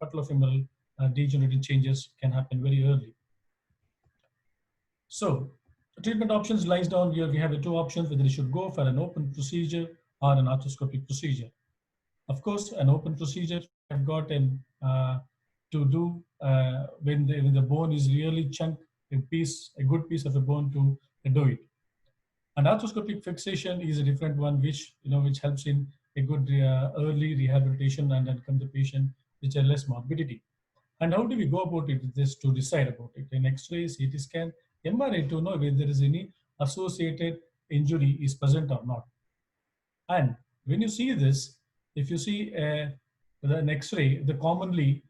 patellofemoral degenerative changes can happen very early. So the treatment options lies down here. We have the 2 options, whether you should go for an open procedure or an arthroscopic procedure. Of course, an open procedure I've got to do when the bone is really chunked, a good piece of a bone to do it. And arthroscopic fixation is a different one, which which helps in a good early rehabilitation and then come the patient which are less morbidity. And how do we go about it? Just to decide about it. An X-ray, CT scan, MRI to know whether there is any associated injury is present or not. And when you see this, if you see an X-ray, commonly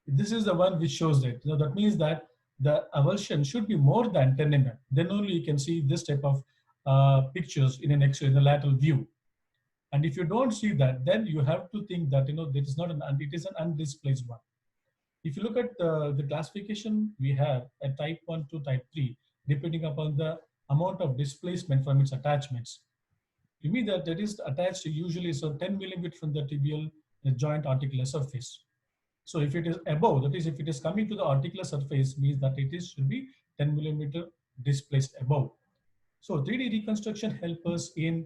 this is the one which shows that. That means that the avulsion should be more than 10 mm. Then only you can see this type of pictures in an X-ray, in the lateral view. And if you don't see that, then you have to think that it is not it is an undisplaced one. If you look at the classification, we have a type 1 to type 3, depending upon the amount of displacement from its attachments. You mean that is attached to usually 10 millimeter from the tibial the joint articular surface. So if it is above, that is, if it is coming to the articular surface, means that it is should be 10 millimeter displaced above. So 3D reconstruction helps us in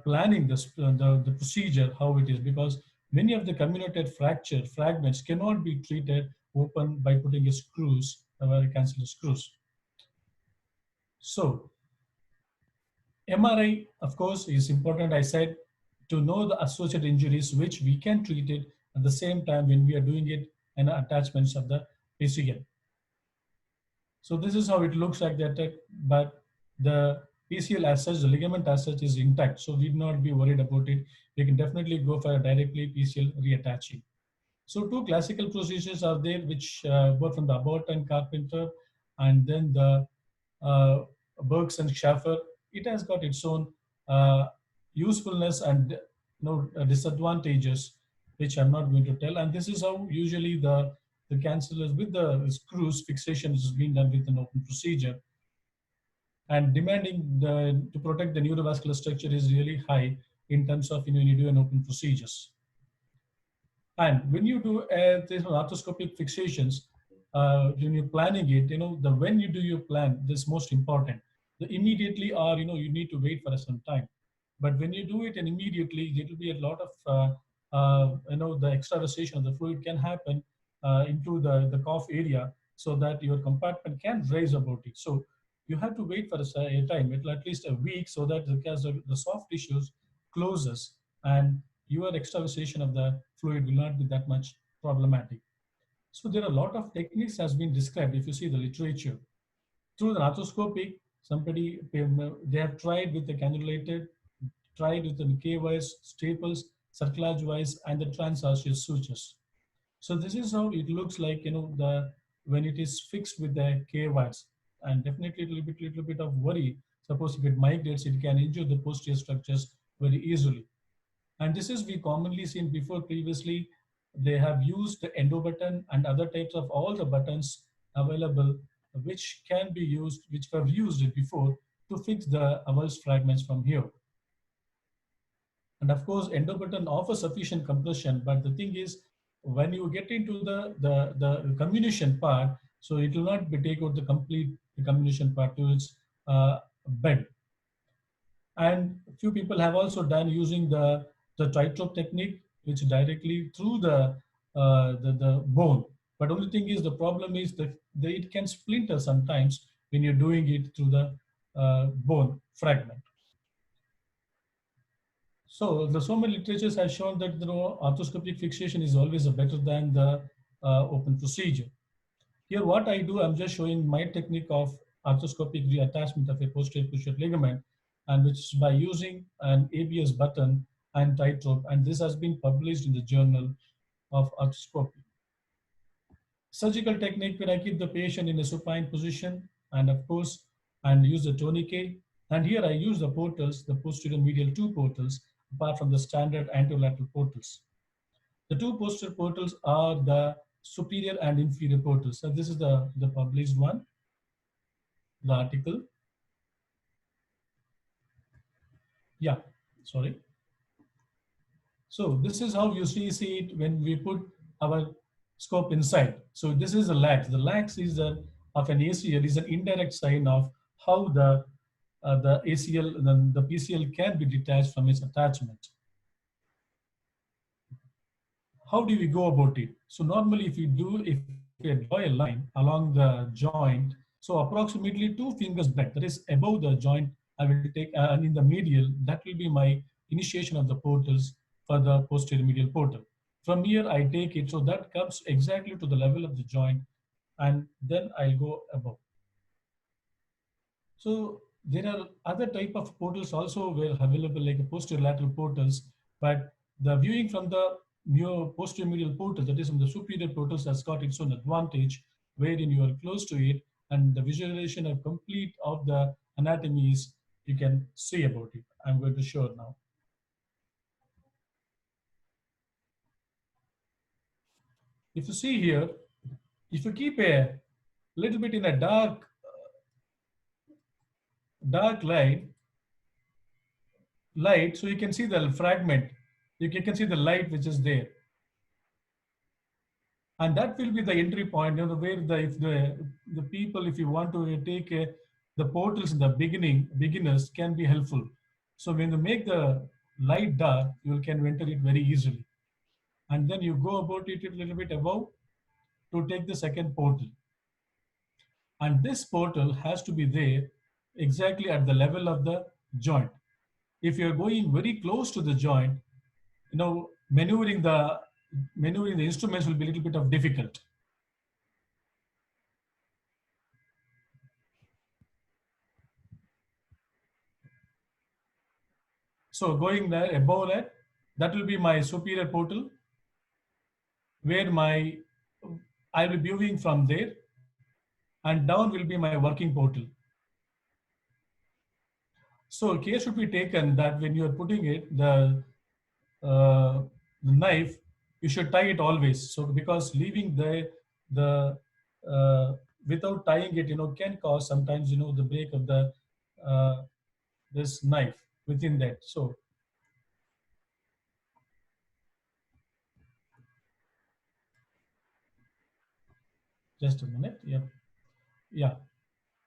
planning the procedure, how it is, because many of the comminuted fracture fragments cannot be treated open by putting a screws, canceller screws. So MRI, of course, is important. I said, to know the associated injuries, which we can treat it at the same time when we are doing it and attachments of the PCL. So this is how it looks like that, but the PCL as such, the ligament as such is intact. So we need not be worried about it. We can definitely go for a directly PCL reattaching. So two classical procedures are there, which both from the Abbott and Carpenter, and then the Burks and Schaffer. It has got its own usefulness and disadvantages, which I'm not going to tell. And this is how usually the cancellers with the screws fixation is being done with an open procedure. And demanding to protect the neurovascular structure is really high in terms of when you do an open procedures. And when you do arthroscopic fixations, when you're planning it, when you do your plan, this is most important. The immediately or you need to wait for some time. But when you do it and immediately, it will be a lot of the extravasation of the fluid can happen into the cough area, so that your compartment can raise about it. So you have to wait for a time, at least a week, so that the soft tissues closes and your extravasation of the fluid will not be that much problematic. So there are a lot of techniques has been described. If you see the literature, through the arthroscopic, they have tried with the cannulated, tried with the K-wise, staples, cerclage-wise, and the transosseous sutures. So this is how it looks like, when it is fixed with the K-wise, and definitely a little bit of worry. Suppose if it migrates, it can injure the posterior structures very easily. And this is we commonly seen before previously. They have used the endo button and other types of all the buttons available, which can be used, which have used it before to fix the avulsed fragments from here. And of course, endo button offers sufficient compression, but the thing is, when you get into the comminution part, so it will not be take out the complete comminution part to its bed. And a few people have also done using the tightrope technique, which directly through the bone. But only thing is, the problem is that it can splinter sometimes when you're doing it through the bone fragment. So the so many literatures have shown that arthroscopic fixation is always better than the open procedure. Here, what I do, I'm just showing my technique of arthroscopic reattachment of a posterior cruciate ligament, and which is by using an ABS button and tightrope, and this has been published in the Journal of Arthroscopy. Surgical technique where I keep the patient in a supine position, and of course, and use the tourniquet. And here I use the portals, the posterior and medial two portals, apart from the standard anterolateral portals. The two posterior portals are the superior and inferior portals. So this is the published one, the article. Yeah, sorry. So this is how you see it when we put our scope inside. So this is the lax. The lax is of an ACL is an indirect sign of how the ACL, the PCL can be detached from its attachment. How do we go about it? So normally if you draw a line along the joint, so approximately 2 fingers back, that is above the joint, I will take, and in the medial, that will be my initiation of the portals for the posterior medial portal. From here, I take it, so that comes exactly to the level of the joint, and then I'll go above. So there are other type of portals also were available, like posterior lateral portals, but the viewing from the posterior medial portal, that is from the superior portals, has got its own advantage, wherein you are close to it, and the visualization of complete of the anatomy is you can see about it. I'm going to show now. If you see here, if you keep a little bit in a dark light, so you can see the fragment you can see the light which is there. And that will be the entry point, you know, where if the people, if you want to take the portals in the beginners can be helpful. So when you make the light dark, you can enter it very easily. And then you go about it a little bit above to take the second portal. And this portal has to be there exactly at the level of the joint. If you're going very close to the joint, you know, maneuvering the instruments will be a little bit of difficult. So going there above that will be my superior portal, where I will be viewing from there, and down will be my working portal. So care should be taken that when you are putting it, the knife, you should tie it always. So because leaving the without tying it, you know, can cause sometimes, you know, the break of the this knife within that. So just a minute. Yeah.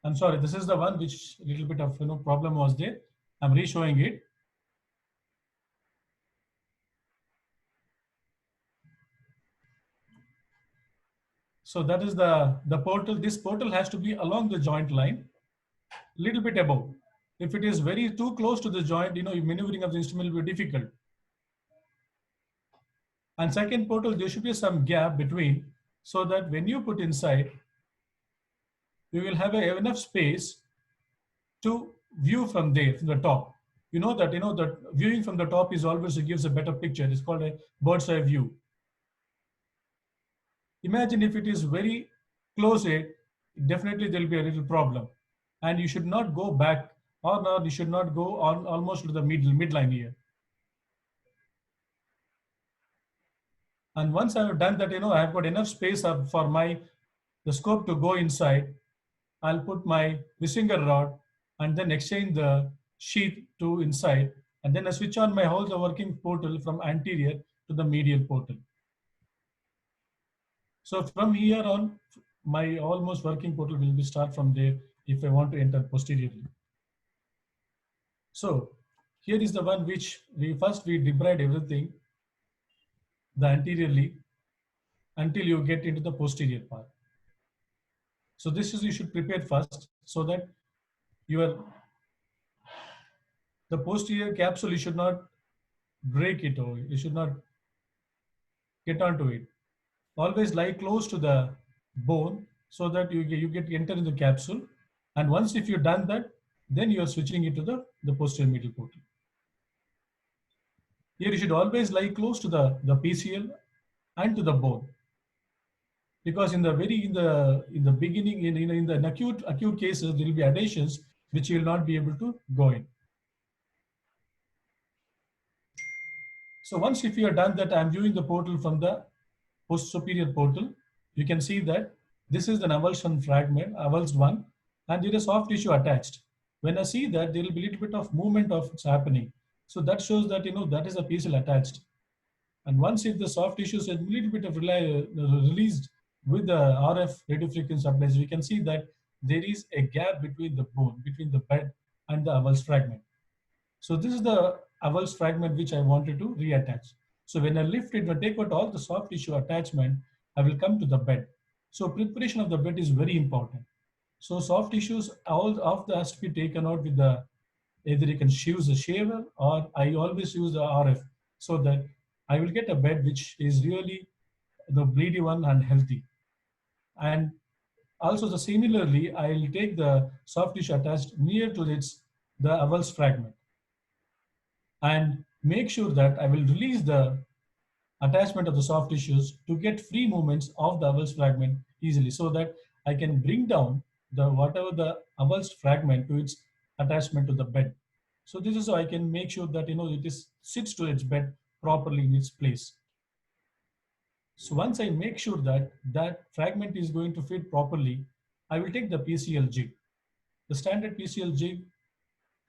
I'm sorry. This is the one which a little bit of, you know, problem was there. I'm re-showing it. So that is the portal. This portal has to be along the joint line, little bit above. If it is very too close to the joint, you know, maneuvering of the instrument will be difficult. And second portal, there should be some gap between, so that when you put inside, you will have enough space to view from there, from the top. You know that viewing from the top is always, it gives a better picture. It's called a bird's eye view. Imagine if it is very close, definitely there will be a little problem. And you should not go back, or not, you should not go on almost to the midline here. And once I have done that, you know, I have got enough space for the scope to go inside. I'll put my Visinger rod and then exchange the sheath to inside. And then I switch on my whole working portal from anterior to the medial portal. So from here on, my almost working portal will be start from there if I want to enter posteriorly. So here is the one which we debride everything the anteriorly until you get into the posterior part. So this is, you should prepare first, so that the posterior capsule, you should not break it, or you should not get onto it. Always lie close to the bone so that you get enter in the capsule. And once if you've done that, then you are switching it to the posterior medial portal. Here you should always lie close to the PCL and to the bone, because in the beginning, in the acute cases, there will be adhesions which you will not be able to go in. So once if you are done that, I am viewing the portal from the superior portal. You can see that this is an avulsion fragment, avulsed one, and there is soft tissue attached. When I see that, there will be a little bit of movement of it's happening. So that shows that, you know, that is a PCL attached. And once if the soft tissue is a little bit of released with the RF radiofrequency supplies, we can see that there is a gap between the bone, between the bed and the avulsed fragment. So this is the avulsed fragment which I wanted to reattach. So when I lift it, when I take out all the soft tissue attachment, I will come to the bed. So preparation of the bed is very important. So soft tissues, all of the has to be taken out with either you can use a shaver, or I always use the RF, so that I will get a bed which is really the bleedy one and healthy. And also similarly, I will take the soft tissue attached near to the avulsed fragment, and make sure that I will release the attachment of the soft tissues to get free movements of the avulsed fragment easily, so that I can bring down whatever the avulsed fragment to its attachment to the bed. So this is how I can make sure that, you know, it sits to its bed properly in its place. So once I make sure that that fragment is going to fit properly, I will take the PCL jig, the standard PCL jig,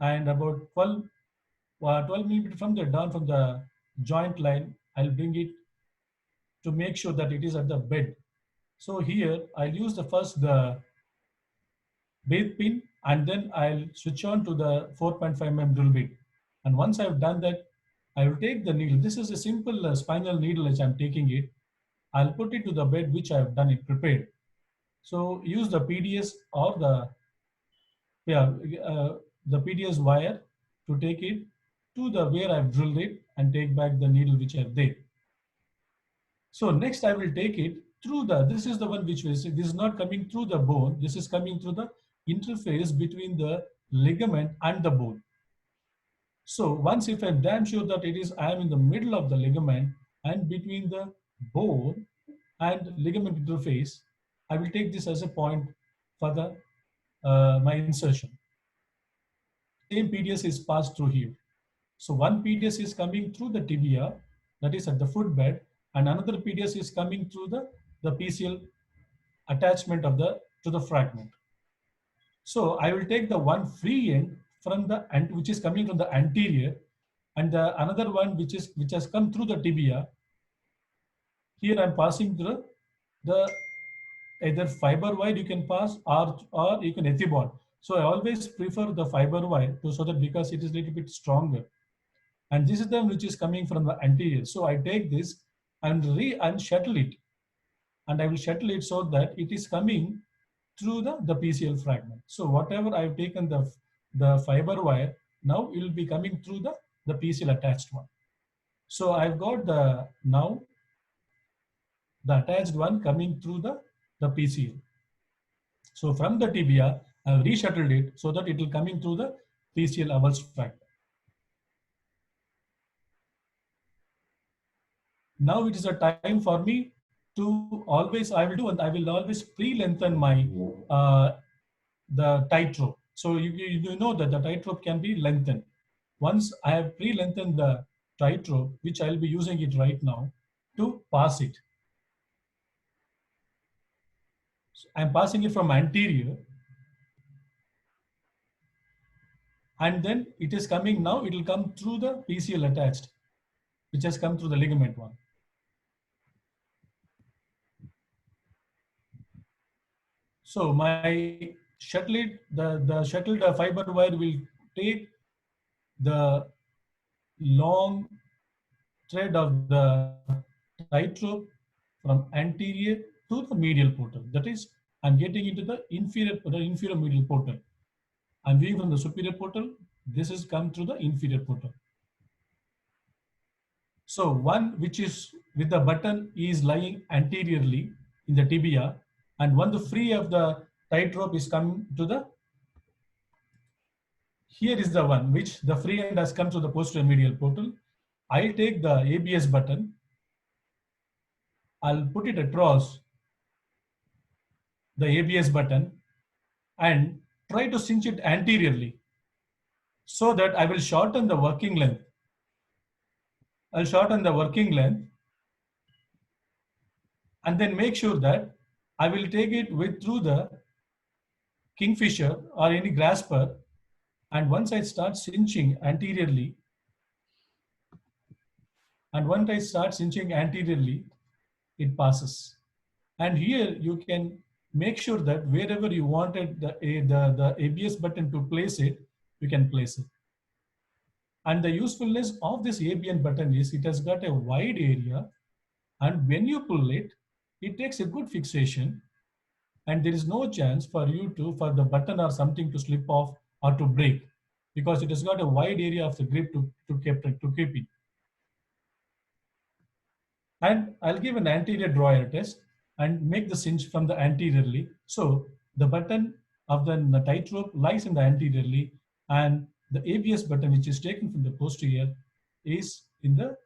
and about 12 millimeter from the down from the joint line, I'll bring it to make sure that it is at the bed. So here I'll use the first the bait pin, and then I'll switch on to the 4.5 mm drill bit. And once I've done that, I will take the needle. This is a simple spinal needle as I'm taking it. I'll put it to the bed which I've done it prepared. So use the PDS or the PDS wire to take it to the where I've drilled it and take back the needle which I've there. So next I will take it through this is the one which this is not coming through the bone. This is coming through the interface between the ligament and the bone. So once if I'm damn sure that I am in the middle of the ligament and between the bone and ligament interface, I will take this as a point for the my insertion. Same PDS is passed through here. So one PDS is coming through the tibia, that is at the footbed, and another PDS is coming through the PCL attachment of to the fragment. So I will take the one free end from the which is coming from the anterior, and the another one which has come through the tibia. Here I'm passing through the either fiber wire you can pass or you can ethibond. So I always prefer the fiber wire so that because it is a little bit stronger. And this is the which is coming from the anterior. So I take this and shuttle it, and I will shuttle it so that it is coming through the PCL fragment. So whatever I've taken the fiber wire, now it will be coming through the PCL attached one. So I've got the attached one coming through the PCL. So from the tibia, I've reshuttled it so that it will coming through the PCL avulsed fragment. Now it is a time for me to always, I will always pre-lengthen my the tightrope. So you know that the tightrope can be lengthened. Once I have pre-lengthened the tightrope, which I'll be using it right now to pass it. So I'm passing it from anterior, and then it is coming now, it will come through the PCL attached, which has come through the ligament one. So my shuttled, the shuttled fiber wire will take the long thread of the tightrope from anterior to the medial portal. That is, I'm getting into the inferior medial portal. I'm viewing from the superior portal. This has come through the inferior portal. So one which is with the button is lying anteriorly in the tibia, and one the free of the tightrope is coming to the, here is the one which the free end has come to the posterior medial portal. I'll take the ABS button, I'll put it across the ABS button and try to cinch it anteriorly so that I will shorten the working length. I'll shorten the working length and then make sure that I will take it through the kingfisher or any grasper, and once I start cinching anteriorly, it passes. And here you can make sure that wherever you wanted the ABS button to place it, you can place it. And the usefulness of this ABS button is it has got a wide area, and when you pull it, it takes a good fixation, and there is no chance for the button or something to slip off or to break, because it has got a wide area of the grip to keep it. And I'll give an anterior drawer test and make the cinch from the anteriorly. So the button of the tightrope lies in the anteriorly, and the ABS button, which is taken from the posterior, is in the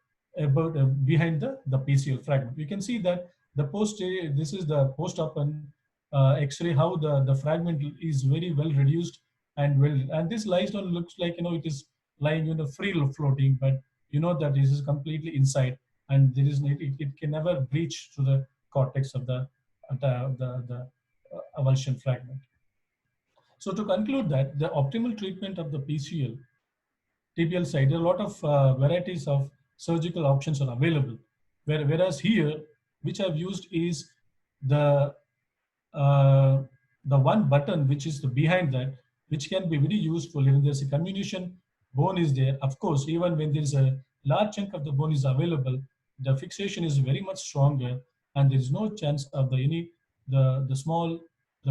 behind the PCL fragment. You can see that the posterior, this is the post-op X-ray, how the fragment is very well reduced and this lies on, looks like, it is lying free floating, but that this is completely inside, and there is it can never breach to the cortex of the avulsion fragment. So to conclude that the optimal treatment of the PCL tibial side, there are a lot of varieties of surgical options are available. Whereas here, which I've used is the the one button which is behind that, which can be very useful when there's a comminution bone is there. Of course, even when there's a large chunk of the bone is available, the fixation is very much stronger, and there is no chance of the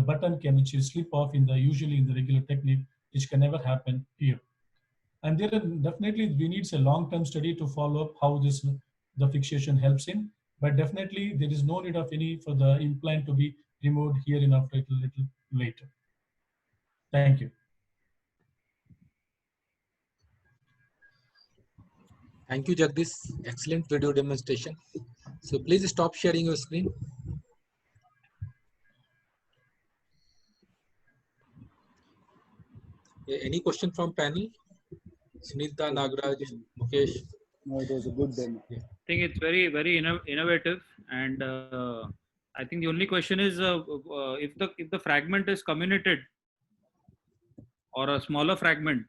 button can which is slip off in the usually in the regular technique, which can never happen here. And there are definitely we need a long-term study to follow up how the fixation helps in. But definitely there is no need of any for the implant to be removed here in a little later. Thank you. Thank you, Jagdish. Excellent video demonstration. So please stop sharing your screen. Any question from panel? Sunita, Nagraj, Mukesh. No, it was a good demo. I think it's very, very innovative, and I think the only question is if the fragment is comminuted or a smaller fragment,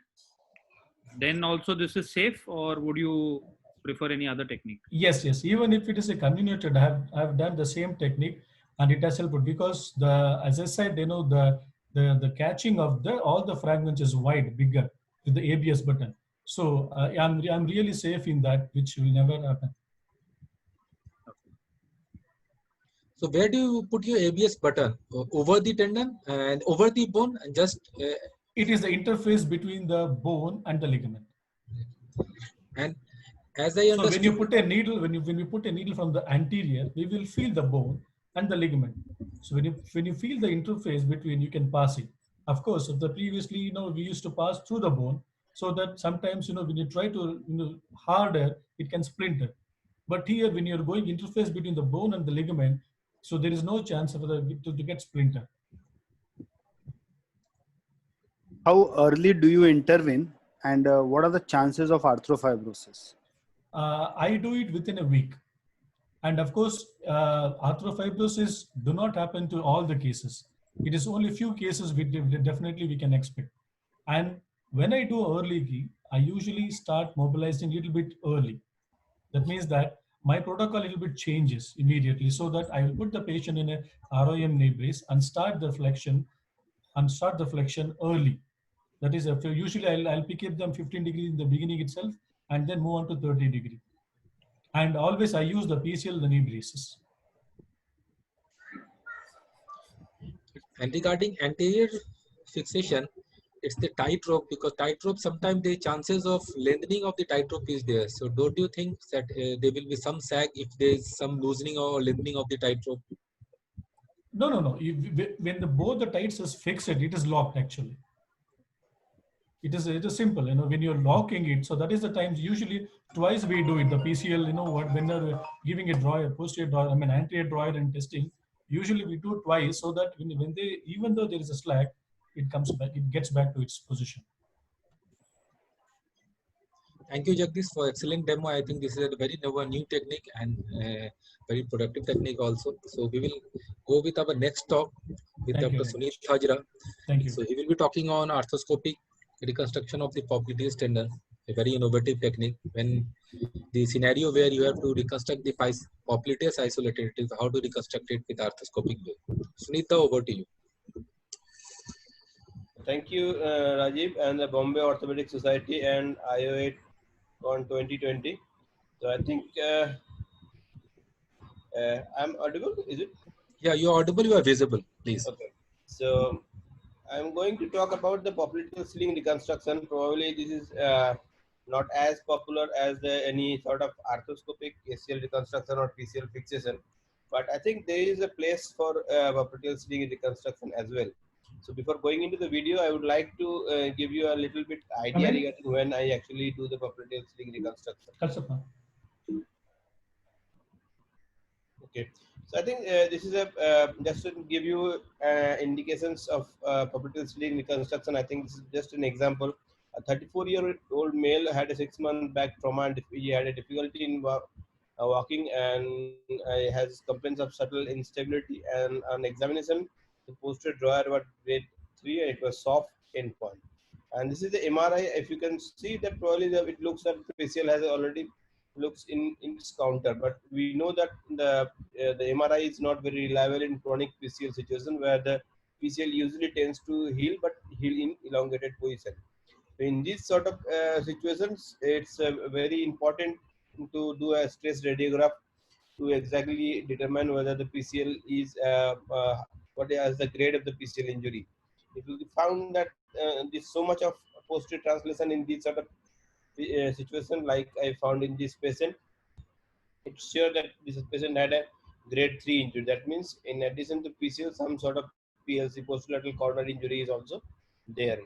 then also this is safe, or would you prefer any other technique? Yes, yes. Even if it is a comminuted, I have done the same technique, and it has helped because as I said, the catching of all the fragments is wide, bigger with the ABS button. So I'm really safe in that, which will never happen. So where do you put your ABS button? Over the tendon and over the bone, and just it is the interface between the bone and the ligament. And as I understood, so when you put a needle, when you put a needle from the anterior, we will feel the bone and the ligament. So when you feel the interface between, you can pass it. Of course, previously, we used to pass through the bone, so that sometimes, when you try to, harder, it can splinter. But here, when you're going interface between the bone and the ligament, so there is no chance of to get splinter. How early do you intervene, and what are the chances of arthroplasty? I do it within a week. And of course, arthroplasty do not happen to all the cases. It is only a few cases definitely we can expect. And when I do early, I usually start mobilizing a little bit early. That means that my protocol a little bit changes immediately, so that I will put the patient in a ROM knee brace and start the flexion early. That is, usually I'll pick up them 15 degrees in the beginning itself, and then move on to 30 degrees. And always I use the PCL, the knee braces. And regarding anterior fixation, it's the tightrope, because tightrope sometimes the chances of lengthening of the tightrope is there. So don't you think that there will be some sag if there is some loosening or lengthening of the tightrope? No. When both the tights is fixed, it is locked actually. It is simple, when you're locking it. So that is the times usually twice we do it. The PCL, when they're giving a drawer, posterior drawer, anterior drawer and testing, usually we do twice, so that when they, even though there is a slack, it comes back, it gets back to its position. Thank you, Jagdish, for excellent demo. I think this is a very new technique and very productive technique also. So we will go with our next talk with Dr. Sunit Hajra. Thank you. So he will be talking on arthroscopic reconstruction of the popliteus tendon, a very innovative technique. When the scenario where you have to reconstruct the popliteus isolated, it is how to reconstruct it with arthroscopic way. Sunita, over to you. Thank you, Rajiv, and the Bombay Orthopedic Society and IO8 on 2020. So I think I'm audible, is it? Yeah, you're audible, you are visible, please. Okay. So I'm going to talk about the popliteal sling reconstruction. Probably this is not as popular as any sort of arthroscopic ACL reconstruction or PCL fixation, but I think there is a place for popliteal sling reconstruction as well. So before going into the video, I would like to give you a little bit idea regarding when I actually do the popliteal sling reconstruction. Okay. So I think this is a just to give you indications of popliteal sling reconstruction. I think this is just an example. A 34-year-old male had a 6-month back trauma, and he had a difficulty in walking, and has complaints of subtle instability. And on examination, the posterior drawer was grade 3, and it was soft endpoint. And this is the MRI. If you can see that, probably it looks that the PCL has already looks in its counter, but we know that the MRI is not very reliable in chronic PCL situation where the PCL usually tends to heal, but heal in elongated position. So in these sort of situations, it's very important to do a stress radiograph to exactly determine whether the PCL is what is the grade of the PCL injury. If you found that there's so much of posterior translation in this sort of situation, like I found in this patient, it's sure that this patient had a grade 3 injury. That means in addition to PCL, some sort of PLC, posterolateral corner injury is also there.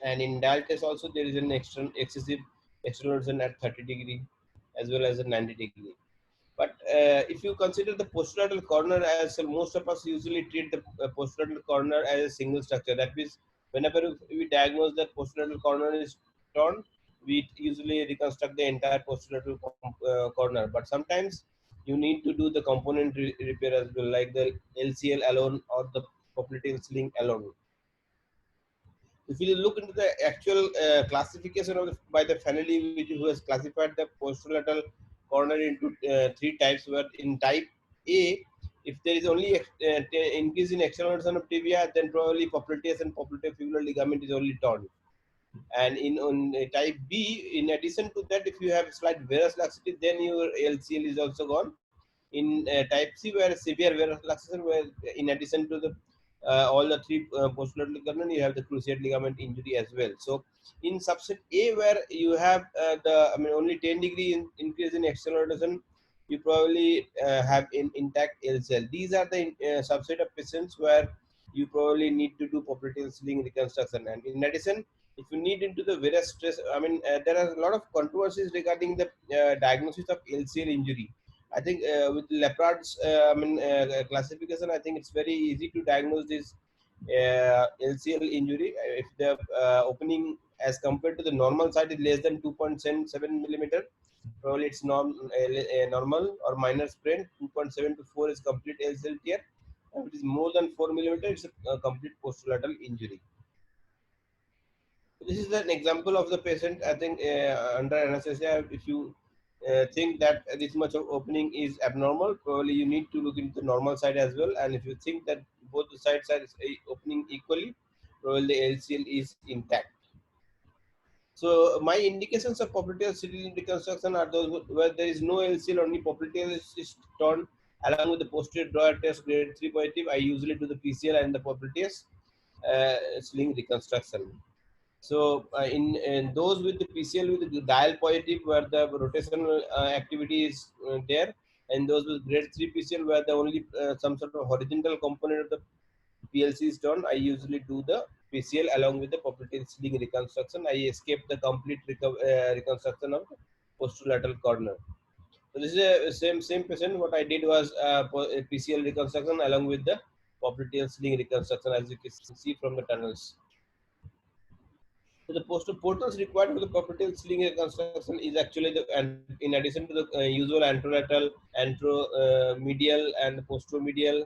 And in dial test also there is an excessive external rotation at 30° as well as a 90°. But if you consider the posterolateral corner, as most of us usually treat the posterolateral corner as a single structure. That means whenever we diagnose that posterolateral corner is torn, we usually reconstruct the entire posterolateral corner. But sometimes you need to do the component repair as well, like the LCL alone or the popliteal sling alone. If you look into the actual classification of by the Fanelli, who has classified the posterolateral corner into 3 types, where in type A, if there is only increase in external rotation of tibia, then probably popliteus and popliteofibular ligament is only torn. And in type B, in addition to that, if you have slight varus laxity, then your LCL is also gone. In type C, where severe varus laxation, where in addition to the all the 3 posterolateral ligament, you have the cruciate ligament injury as well. So in subset A, where you have only 10° increase in external rotation, you probably have intact LCL. These are the subset of patients where you probably need to do popliteal sling reconstruction. And in addition, if you need into the varus stress, there are a lot of controversies regarding the diagnosis of LCL injury. I think with Lepard's classification, I think it's very easy to diagnose this LCL injury if the opening as compared to the normal side is less than 2.7 millimeter. Probably it's normal or minor sprain. 2.7 to 4 is complete LCL tear. If it is more than 4 millimeter, it's a complete posterolateral injury. This is an example of the patient. I think under anesthesia, if you think that this much of opening is abnormal, probably you need to look into the normal side as well. And if you think that both the sides are opening equally, probably the LCL is intact. So my indications of popliteal sling reconstruction are those where there is no LCL, only popliteal is torn, along with the posterior drawer test grade 3 positive. I usually do the PCL and the popliteus sling reconstruction. So in those with the PCL with the dial positive, where the rotational activity is there, and those with grade 3 PCL where the only some sort of horizontal component of the PLC is done, I usually do the PCL along with the popliteal sling reconstruction. I escape the complete reconstruction of the posterolateral corner. So this is a same patient. What I did was PCL reconstruction along with the popliteal sling reconstruction, as you can see from the tunnels. So the portals required for the popliteal sling reconstruction is actually in addition to the usual anterolateral, anteromedial, and posteromedial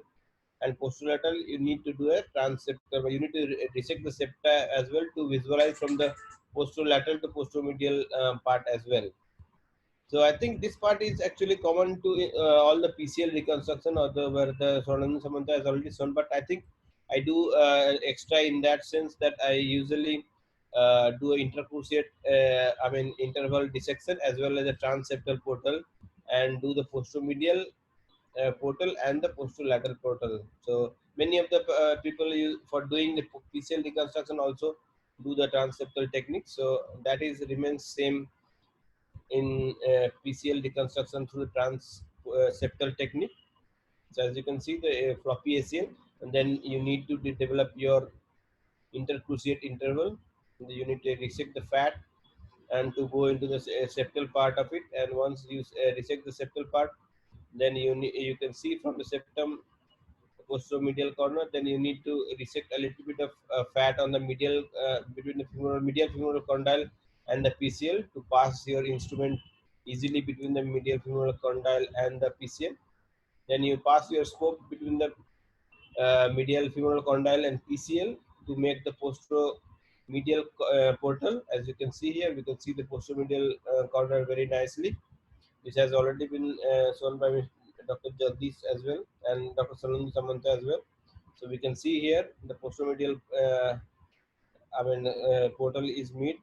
and posterolateral, you need to do a transeptal. You need to dissect the septa as well to visualize from the posterolateral to posteromedial part as well. So I think this part is actually common to all the PCL reconstruction, or where the Swaranand Samanta has already shown. But I think I do extra in that sense that I usually do intercruciate, interval dissection as well as a transeptal portal, and do the posteromedial portal and the posterolateral portal. So many of the people for doing the PCL reconstruction also do the transeptal technique. So that is remains same in PCL reconstruction through the transeptal technique. So as you can see, the floppy ACL, and then you need to develop your intercruciate interval. You need to resect the fat and to go into the septal part of it. And once you resect the septal part, then you can see from the septum posteromedial corner. Then you need to resect a little bit of fat on the medial between the medial femoral condyle and the PCL to pass your instrument easily between the medial femoral condyle and the PCL. Then you pass your scope between the medial femoral condyle and PCL to make the posteromedial portal. As you can see here, we can see the posteromedial corner very nicely. This has already been shown by Dr. Jagdish as well and Dr. Sanand Samanta as well. So we can see here the posteromedial portal is made,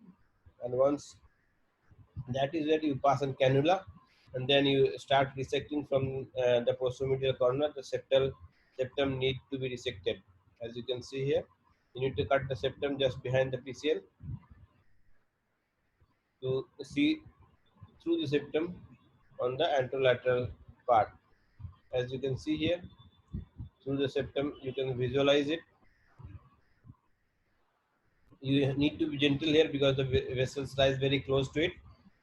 and once that is that, you pass on cannula, and then you start dissecting from the posteromedial corner. The septum need to be dissected. As you can see here, you need to cut the septum just behind the PCL to see through the septum on the anterolateral part. As you can see here, through the septum, you can visualize it. You need to be gentle here because the vessels lies very close to it.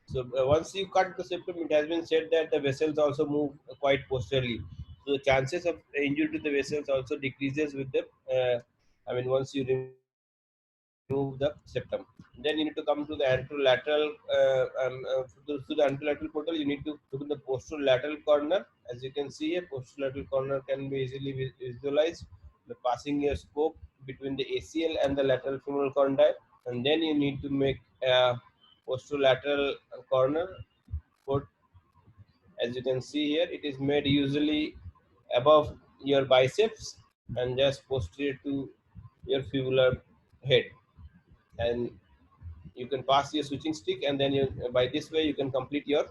So once you cut the septum, it has been said that the vessels also move quite posteriorly. So the chances of injury to the vessels also decreases with the, once you remove the septum. Then you need to come to the anterolateral, to the anterolateral portal. You need to look at the posterolateral corner. As you can see here, posterolateral corner can be easily visualized. The passing your scope between the ACL and the lateral femoral condyle, and then you need to make a posterolateral corner port. As you can see here, it is made usually above your biceps and just posterior to your fibular head, and you can pass your switching stick, and then you, by this way you can complete your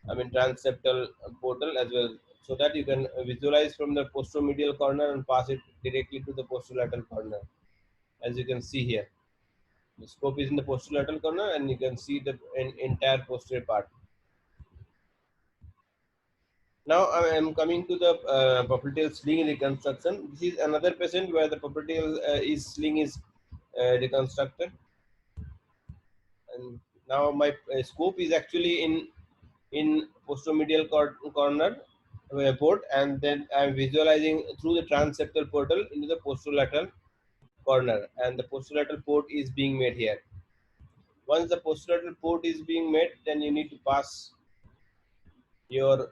transseptal portal as well, so that you can visualize from the posteromedial corner and pass it directly to the posterolateral corner. As you can see here, the scope is in the posterolateral corner, and you can see the entire posterior part. Now I am coming to the popliteal sling reconstruction. This is another patient where the popliteal sling is reconstructed, and now my scope is actually in posteromedial corner port, and then I am visualizing through the transseptal portal into the posterolateral corner, and the posterolateral port is being made here. Once the posterolateral port is being made, then you need to pass your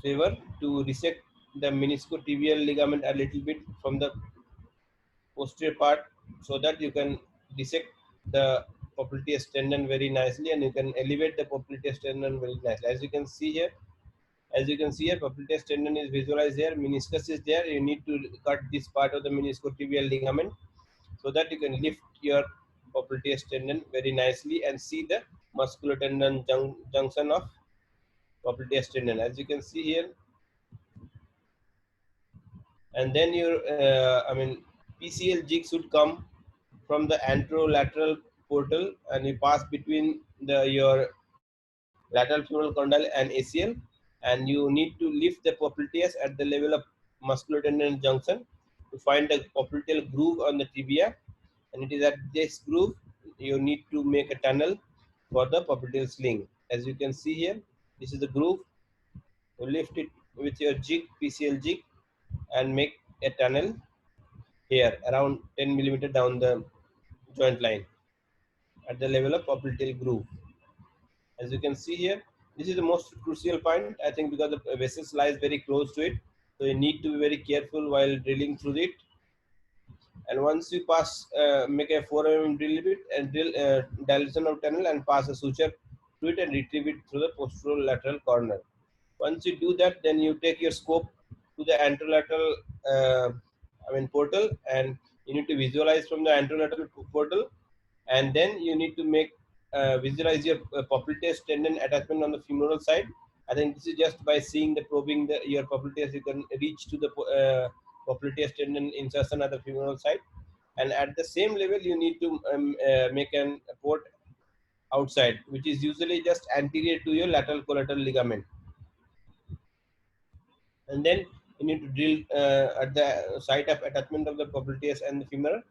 saver to dissect the meniscotibial ligament a little bit from the posterior part, so that you can dissect the popliteus tendon very nicely, and you can elevate the popliteus tendon very nicely. As you can see here, popliteus tendon is visualized here, meniscus is there. You need to cut this part of the meniscotibial ligament so that you can lift your popliteus tendon very nicely and see the musculotendon junction of popliteus tendon, as you can see here. And then your PCL jig should come from the anterolateral portal, and you pass between your lateral femoral condyle and ACL, and you need to lift the popliteus at the level of musculotendon junction to find the popliteal groove on the tibia, and it is at this groove you need to make a tunnel for the popliteal sling. As you can see here, this is the groove. You lift it with your jig, PCL jig, and make a tunnel here around 10 millimeter down the joint line at the level of popliteal groove. As you can see here, this is the most crucial point, I think, because the vessels lies very close to it, so you need to be very careful while drilling through it. And once you pass, make a 4 mm drill bit and drill dilation of tunnel and pass a suture through it and retrieve it through the posterolateral corner. Once you do that, then you take your scope to the anterolateral portal, and you need to visualize from the anterolateral portal, and then you need to make visualize your popliteus tendon attachment on the femoral side. I think this is just by seeing the probing your popliteus, you can reach to the popliteus tendon insertion at the femoral side, and at the same level you need to make a port outside, which is usually just anterior to your lateral collateral ligament. And then you need to drill at the site of attachment of the popliteus and the femur,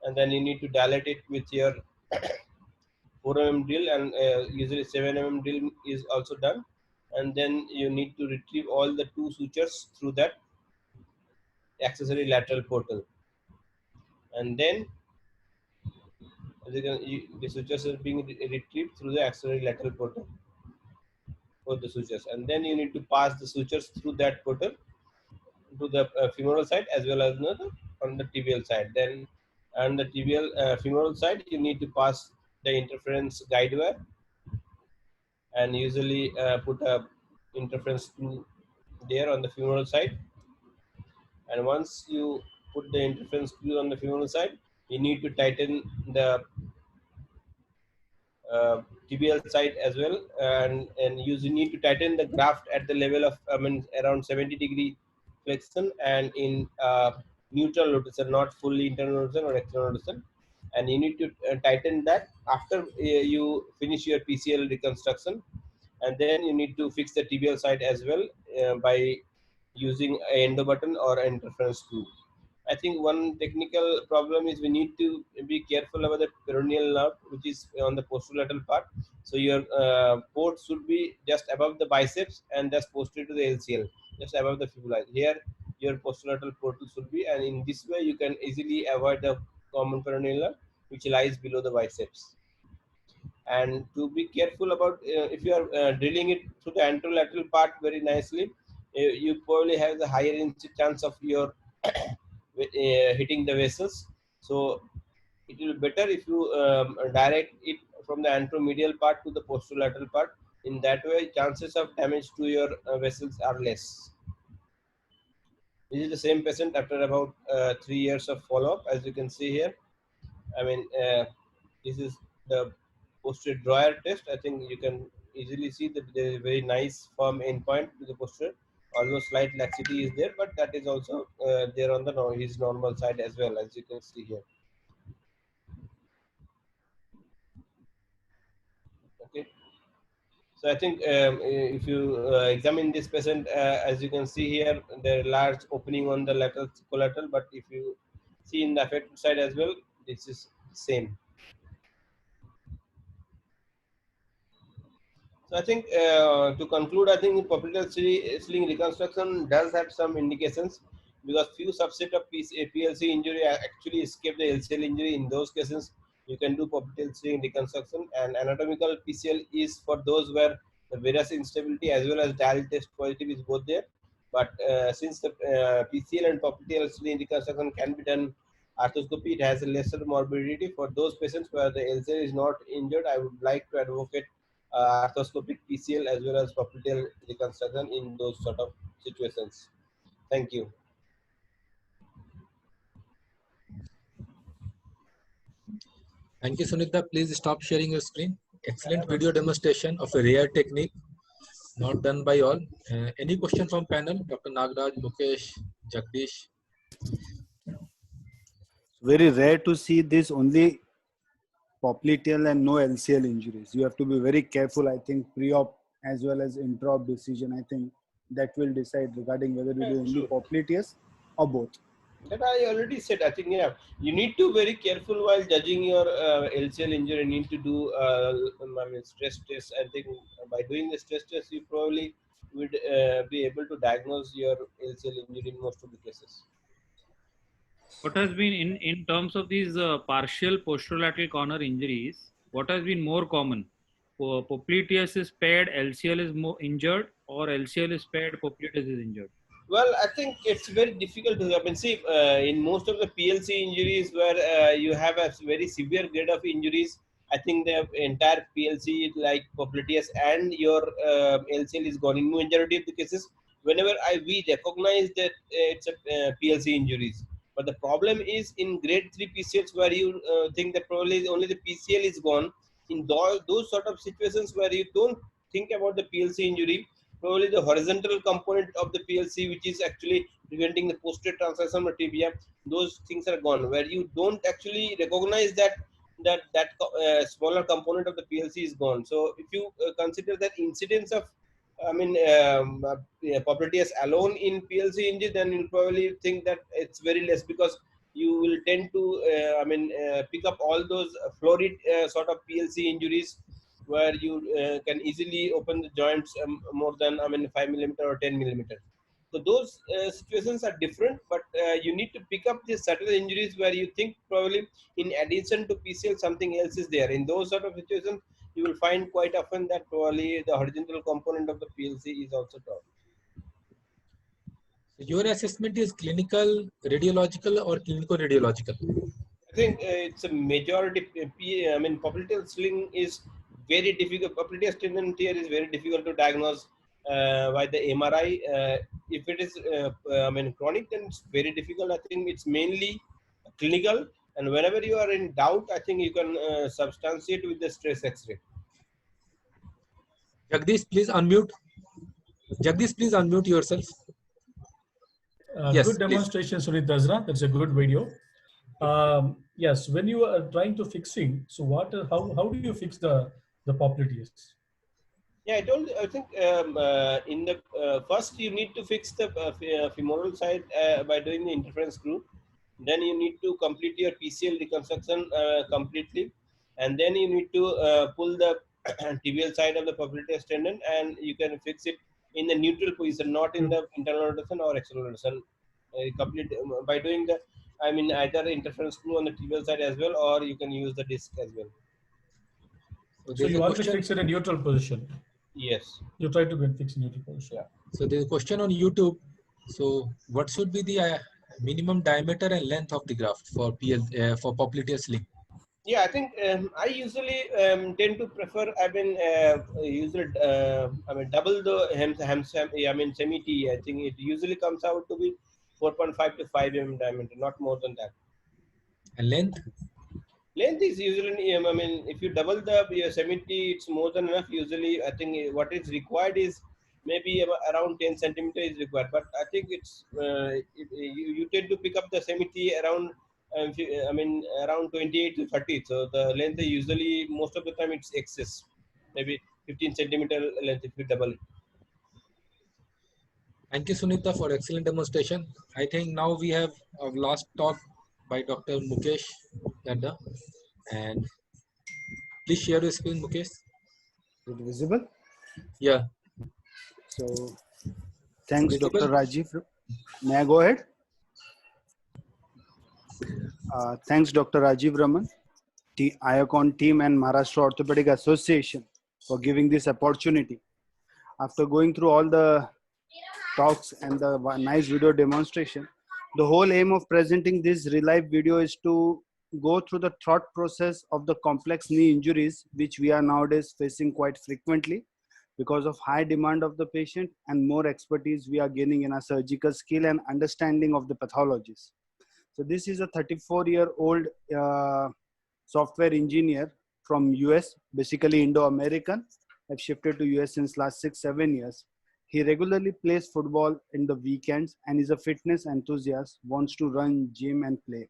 and then you need to dilate it with your 4 mm drill, and usually 7 mm drill is also done. And then you need to retrieve all the 2 sutures through that accessory lateral portal, and then the sutures are being retrieved through the accessory lateral portal for the sutures, and then you need to pass the sutures through that portal to the femoral side as well as on the tibial side. Then on the tibial femoral side, you need to pass the interference guide wire and usually put a interference screw there on the femoral side. And once you put the interference screw on the femoral side, you need to tighten the tibial side as well, and you need to tighten the graft at the level of around 70-degree flexion and in neutral rotation, not fully internal rotation or external rotation. And you need to tighten that after you finish your PCL reconstruction, and then you need to fix the tibial side as well by using an endo button or an interference screw. I think one technical problem is we need to be careful about the peroneal nerve, which is on the posterolateral part. So your port should be just above the biceps and just posterior to the LCL, just above the fibula. Here, your posterolateral portal should be, and in this way, you can easily avoid the common peroneal nerve, which lies below the biceps. And to be careful about if you are drilling it through the anterolateral part very nicely, you probably have the higher chance of your hitting the vessels. So it will be better if you direct it from the anteromedial part to the posterolateral part. In that way, chances of damage to your vessels are less. This is the same patient after about 3 years of follow-up, as you can see here. I mean, this is the posterior drawer test. I think you can easily see that there is a very nice firm endpoint to the posterior. Although slight laxity is there, but that is also there on the his normal side as well, as you can see here. Okay. So I think if you examine this patient, as you can see here, there are large opening on the lateral collateral, but if you see in the affected side as well, this is same. So I think to conclude, I think popliteal sling reconstruction does have some indications, because few subset of PLC injury actually escape the LCL injury. In those cases, you can do popliteal sling reconstruction, and anatomical PCL is for those where the varus instability as well as dial test positive is both there. But since the PCL and popliteal sling reconstruction can be done arthroscopy, it has a lesser morbidity. For those patients where the LCL is not injured, I would like to advocate arthroscopic PCL as well as popliteal reconstruction in those sort of situations. Thank you. Thank you, Sunita. Please stop sharing your screen. Excellent video demonstration of a rare technique, not done by all. Any question from panel? Dr. Nagraj, Mukesh, Jagdish? Very rare to see this, only popliteal and no LCL injuries. You have to be very careful, I think, pre-op as well as intra-op decision. I think that will decide regarding whether you do only popliteus or both. That I already said. I think, yeah, you need to be very careful while judging your LCL injury. You need to do stress test. I think by doing the stress test, you probably would be able to diagnose your LCL injury in most of the cases. What has been in terms of these partial posterolateral corner injuries, what has been more common? Popliteus is paired, LCL is more injured, or LCL is paired, popliteus is injured? Well, I think it's very difficult to happen. See, in most of the PLC injuries where you have a very severe grade of injuries, I think the entire PLC like popliteus and your LCL is gone. In majority of the cases, whenever we recognize that it's a PLC injuries. But the problem is in grade 3 PCLs where you think that probably only the PCL is gone. In those sort of situations where you don't think about the PLC injury, probably the horizontal component of the PLC, which is actually preventing the posterior translation of tibia, those things are gone. Where you don't actually recognize that smaller component of the PLC is gone. So if you consider that incidence of popliteus alone in PLC injury, then you'll probably think that it's very less, because you will tend to pick up all those florid sort of PLC injuries where you can easily open the joints more than 5 millimeter or 10 millimeter. So those situations are different, but you need to pick up these subtle injuries where you think probably in addition to PCL something else is there. In those sort of situations, you will find quite often that probably the horizontal component of the PLC is also down. Your assessment is clinical, radiological, or clinical radiological? I think it's a majority. Popliteal sling is very difficult. Popliteal tendon tear is very difficult to diagnose by the MRI. If it is, chronic, then it's very difficult. I think it's mainly clinical. And whenever you are in doubt, I think you can substantiate with the stress X-ray. Jagdish, please unmute. Jagdish, please unmute yourself. Yes, good demonstration, Sunit Dazra. That's a good video. Yes, when you are trying to fixing, so how do you fix the popliteus? Yeah, I think in the first you need to fix the femoral side by doing the interference screw. Then you need to complete your PCL reconstruction completely, and then you need to pull the tibial side of the popliteus tendon, and you can fix it in the neutral position, not in the internal rotation or external rotation. Complete by doing the, either interference screw on the tibial side as well, or you can use the disc as well. So you always fix it in neutral position. Yes. You try to fix in neutral position. Yeah. So there's a question on YouTube. So what should be the minimum diameter and length of the graft for popliteal sling? Yeah, I think I usually tend to prefer. Usually double the semi-T. I think it usually comes out to be 4.5 to 5 mm diameter, not more than that. And length? Length is usually, if you double the semi-T, it's more than enough. Usually, I think what is required is maybe around 10 centimeter is required. But I think it's you tend to pick up the semi-T around around 28 to 30. So the length is usually, most of the time, it's excess. Maybe 15 centimeter length if you double it. Thank you, Sunita, for excellent demonstration. I think now we have a last talk by Dr. Mukesh Ladda. And please share your screen, Mukesh. Is it visible? Yeah. So thanks, Visible? Dr. Rajiv. May I go ahead? Thanks, Dr. Rajiv Raman, the IOCON team and Maharashtra Orthopedic Association for giving this opportunity. After going through all the talks and the nice video demonstration, the whole aim of presenting this real-life video is to go through the thought process of the complex knee injuries, which we are nowadays facing quite frequently because of high demand of the patient and more expertise we are gaining in our surgical skill and understanding of the pathologies. So this is a 34-year-old software engineer from US, basically Indo-American. I've shifted to US since last 6-7 years. He regularly plays football in the weekends and is a fitness enthusiast, wants to run, gym and play.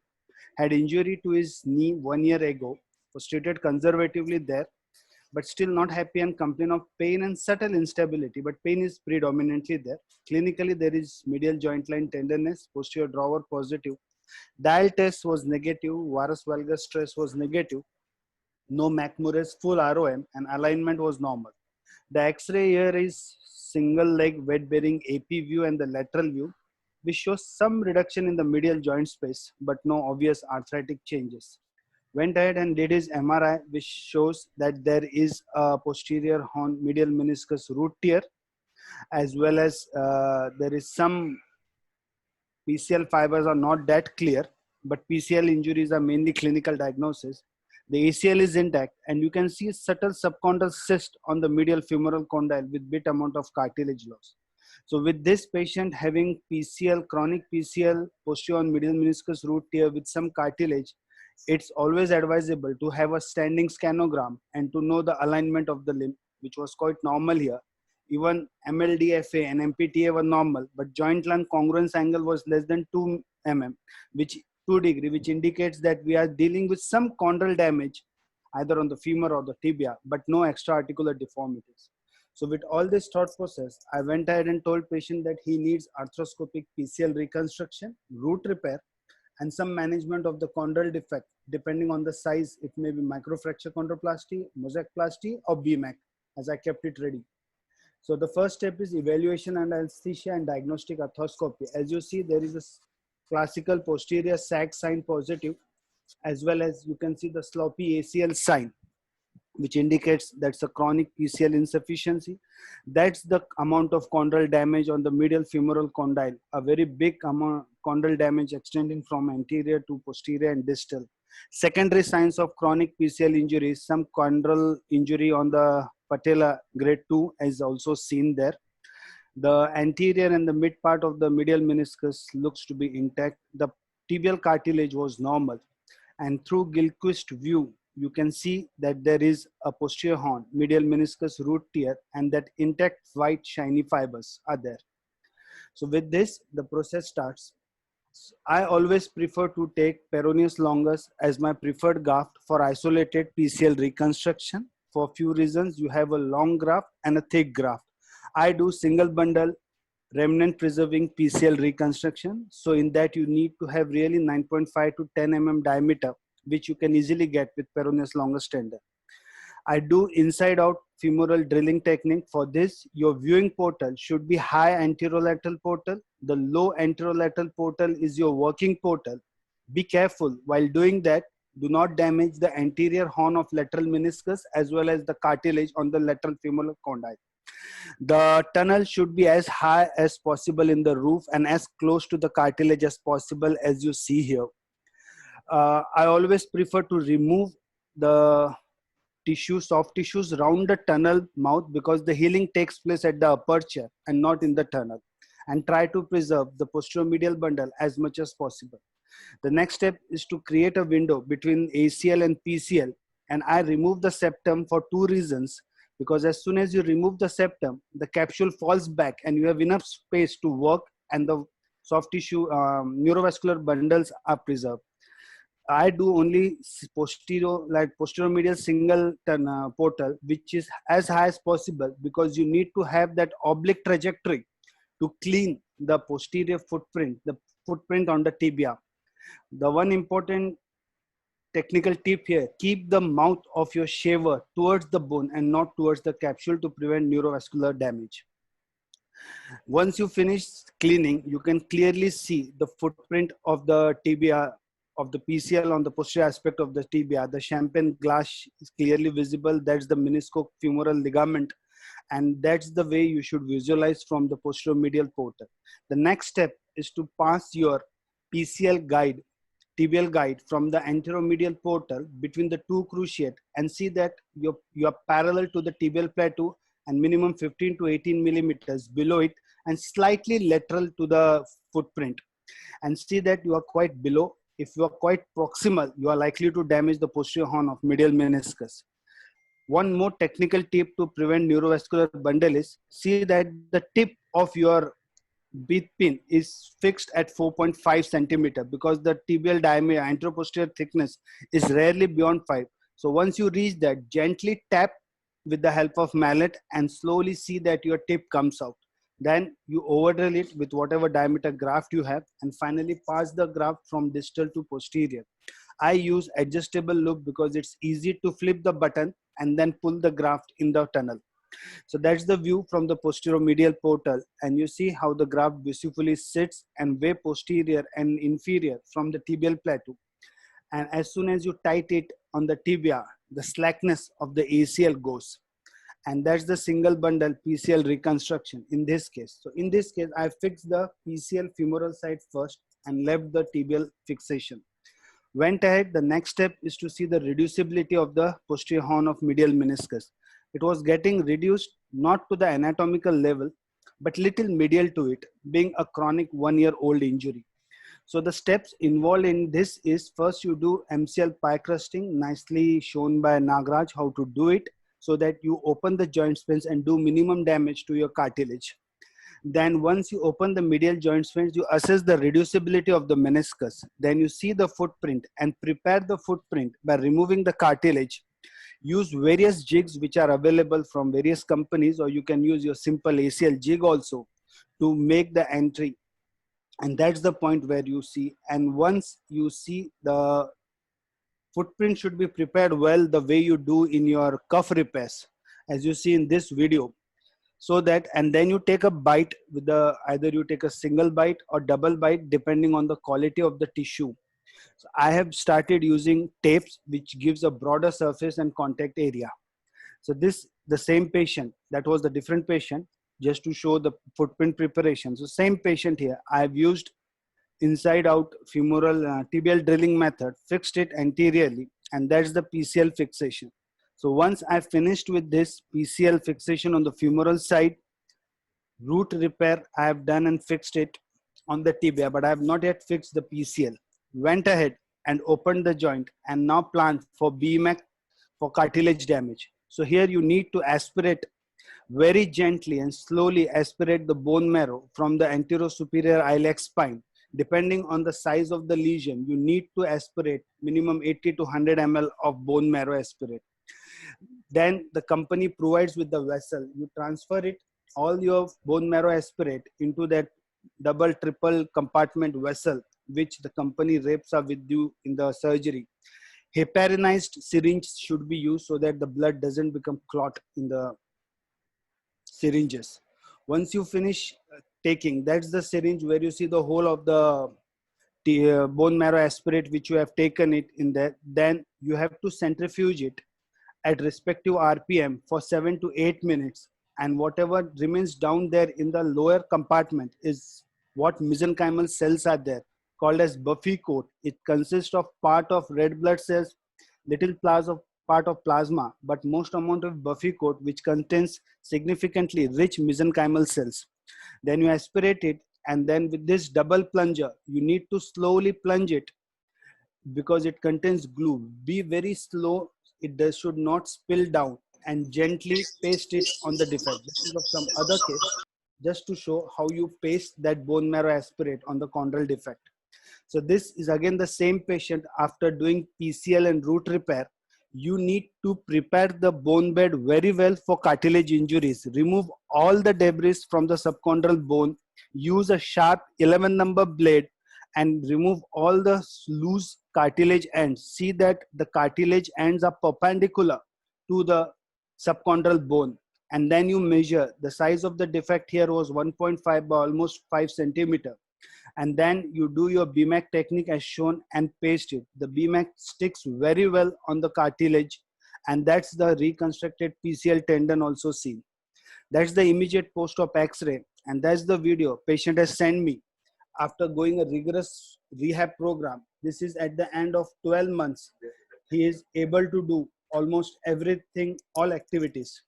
Had injury to his knee 1 year ago, was treated conservatively there, but still not happy and complain of pain and subtle instability, but pain is predominantly there. Clinically, there is medial joint line tenderness, posterior drawer positive. Dial test was negative, varus valgus stress was negative, no McMurray's full ROM and alignment was normal. The X-ray here is single leg weight bearing AP view and the lateral view, which shows some reduction in the medial joint space, but no obvious arthritic changes. Went ahead and did his MRI, which shows that there is a posterior horn medial meniscus root tear, as well as there is some PCL fibers are not that clear, but PCL injuries are mainly clinical diagnosis. The ACL is intact, and you can see subtle subchondral cyst on the medial femoral condyle with bit amount of cartilage loss. So with this patient having PCL, chronic PCL, posterior medial meniscus root tear with some cartilage, it's always advisable to have a standing scanogram and to know the alignment of the limb, which was quite normal here. Even MLDFA and MPTA were normal, but joint line congruence angle was less than 2 mm, which 2 degree, which indicates that we are dealing with some chondral damage, either on the femur or the tibia, but no extra-articular deformities. So with all this thought process, I went ahead and told patient that he needs arthroscopic PCL reconstruction, root repair, and some management of the chondral defect. Depending on the size, it may be microfracture chondroplasty, mosaicplasty, or BMAC, as I kept it ready. So the first step is evaluation and anesthesia and diagnostic arthroscopy. As you see, there is a classical posterior sag sign positive, as well as you can see the sloppy ACL sign. which indicates that's a chronic PCL insufficiency. That's the amount of chondral damage on the medial femoral condyle, a very big amount chondral damage extending from anterior to posterior and distal. Secondary signs of chronic PCL injury, some chondral injury on the patella grade 2 is also seen there. The anterior and the mid part of the medial meniscus looks to be intact. The tibial cartilage was normal. And through Gilchrist view, you can see that there is a posterior horn, medial meniscus root tear, and that intact white shiny fibers are there. So with this, the process starts. I always prefer to take peroneus longus as my preferred graft for isolated PCL reconstruction. For a few reasons, you have a long graft and a thick graft. I do single bundle remnant preserving PCL reconstruction. So in that you need to have really 9.5 to 10 mm diameter, which you can easily get with peroneus longus tendon. I do inside out femoral drilling technique. For this, your viewing portal should be high anterolateral portal. The low anterolateral portal is your working portal. Be careful while doing that. Do not damage the anterior horn of lateral meniscus as well as the cartilage on the lateral femoral condyle. The tunnel should be as high as possible in the roof and as close to the cartilage as possible, as you see here. I always prefer to remove the soft tissues around the tunnel mouth, because the healing takes place at the aperture and not in the tunnel, and try to preserve the posteromedial bundle as much as possible. The next step is to create a window between ACL and PCL, and I remove the septum for two reasons. Because as soon as you remove the septum, the capsule falls back and you have enough space to work, and the soft tissue neurovascular bundles are preserved. I do only posteromedial single portal, which is as high as possible, because you need to have that oblique trajectory to clean the posterior footprint, the footprint on the tibia. The one important technical tip here: keep the mouth of your shaver towards the bone and not towards the capsule to prevent neurovascular damage. Once you finish cleaning, you can clearly see the footprint of the tibia of the PCL on the posterior aspect of the tibia. The champagne glass is clearly visible. That's the meniscofemoral ligament, and that's the way you should visualize from the posteromedial portal. The next step is to pass your PCL guide, tibial guide, from the anteromedial portal between the two cruciate, and see that you are parallel to the tibial plateau and minimum 15 to 18 millimeters below it, and slightly lateral to the footprint, and see that you are quite below. If you are quite proximal, you are likely to damage the posterior horn of medial meniscus. One more technical tip to prevent neurovascular bundle is see that the tip of your bead pin is fixed at 4.5 centimeter, because the tibial diameter, anteroposterior thickness, is rarely beyond 5. So once you reach that, gently tap with the help of mallet and slowly see that your tip comes out. Then you overdrill it with whatever diameter graft you have, and finally pass the graft from distal to posterior. I use adjustable loop because it's easy to flip the button and then pull the graft in the tunnel. So that's the view from the posteromedial portal, and you see how the graft beautifully sits and way posterior and inferior from the tibial plateau. And as soon as you tight it on the tibia, the slackness of the ACL goes. And that's the single bundle PCL reconstruction in this case. So in this case, I fixed the PCL femoral side first and left the tibial fixation. Went ahead, the next step is to see the reducibility of the posterior horn of medial meniscus. It was getting reduced not to the anatomical level, but little medial to it, being a chronic 1-year-old injury. So the steps involved in this is, first you do MCL pie crusting, nicely shown by Nagraj how to do it, so that you open the joint space and do minimum damage to your cartilage. Then once you open the medial joint space, you assess the reducibility of the meniscus. Then you see the footprint and prepare the footprint by removing the cartilage. Use various jigs which are available from various companies, or you can use your simple ACL jig also to make the entry. And that's the point where you see. And once you see the footprint should be prepared well, the way you do in your cuff repairs, as you see in this video. So that, and then you take a bite with the, either you take a single bite or double bite depending on the quality of the tissue. So I have started using tapes which gives a broader surface and contact area. So this, the same patient, that was the different patient, just to show the footprint preparation. So same patient here, I have used inside out femoral tibial drilling method, fixed it anteriorly, and that's the PCL fixation. So once I finished with this PCL fixation on the femoral side, root repair I have done and fixed it on the tibia, but I have not yet fixed the PCL. Went ahead and opened the joint and now planned for BMAC for cartilage damage. So here you need to aspirate very gently and slowly, aspirate the bone marrow from the anterior-superior iliac spine. Depending on the size of the lesion, you need to aspirate minimum 80 to 100 ml of bone marrow aspirate. Then the company provides with the vessel. You transfer it, all your bone marrow aspirate into that double, triple compartment vessel, which the company wraps up with you in the surgery. Heparinized syringe should be used so that the blood doesn't become clot in the syringes. Once you finish taking, that's the syringe where you see the whole of the bone marrow aspirate which you have taken it in there. Then you have to centrifuge it at respective RPM for 7 to 8 minutes. And whatever remains down there in the lower compartment is what mesenchymal cells are there, called as buffy coat. It consists of part of red blood cells, little part of plasma, but most amount of buffy coat, which contains significantly rich mesenchymal cells. Then you aspirate it, and then with this double plunger, you need to slowly plunge it because it contains glue. Be very slow. It should not spill down, and gently paste it on the defect. This is of some other case, just to show how you paste that bone marrow aspirate on the chondral defect. So this is again the same patient after doing PCL and root repair. You need to prepare the bone bed very well for cartilage injuries. Remove all the debris from the subchondral bone. Use a sharp 11 number blade and remove all the loose cartilage ends. See that the cartilage ends are perpendicular to the subchondral bone. And then you measure the size of the defect. Here was 1.5 by almost 5 centimeter. And then you do your BMAC technique as shown and paste it. The BMAC sticks very well on the cartilage, and that's the reconstructed PCL tendon also seen. That's the immediate post-op X-ray, and that's the video patient has sent me after going a rigorous rehab program. This is at the end of 12 months. He is able to do almost everything, all activities.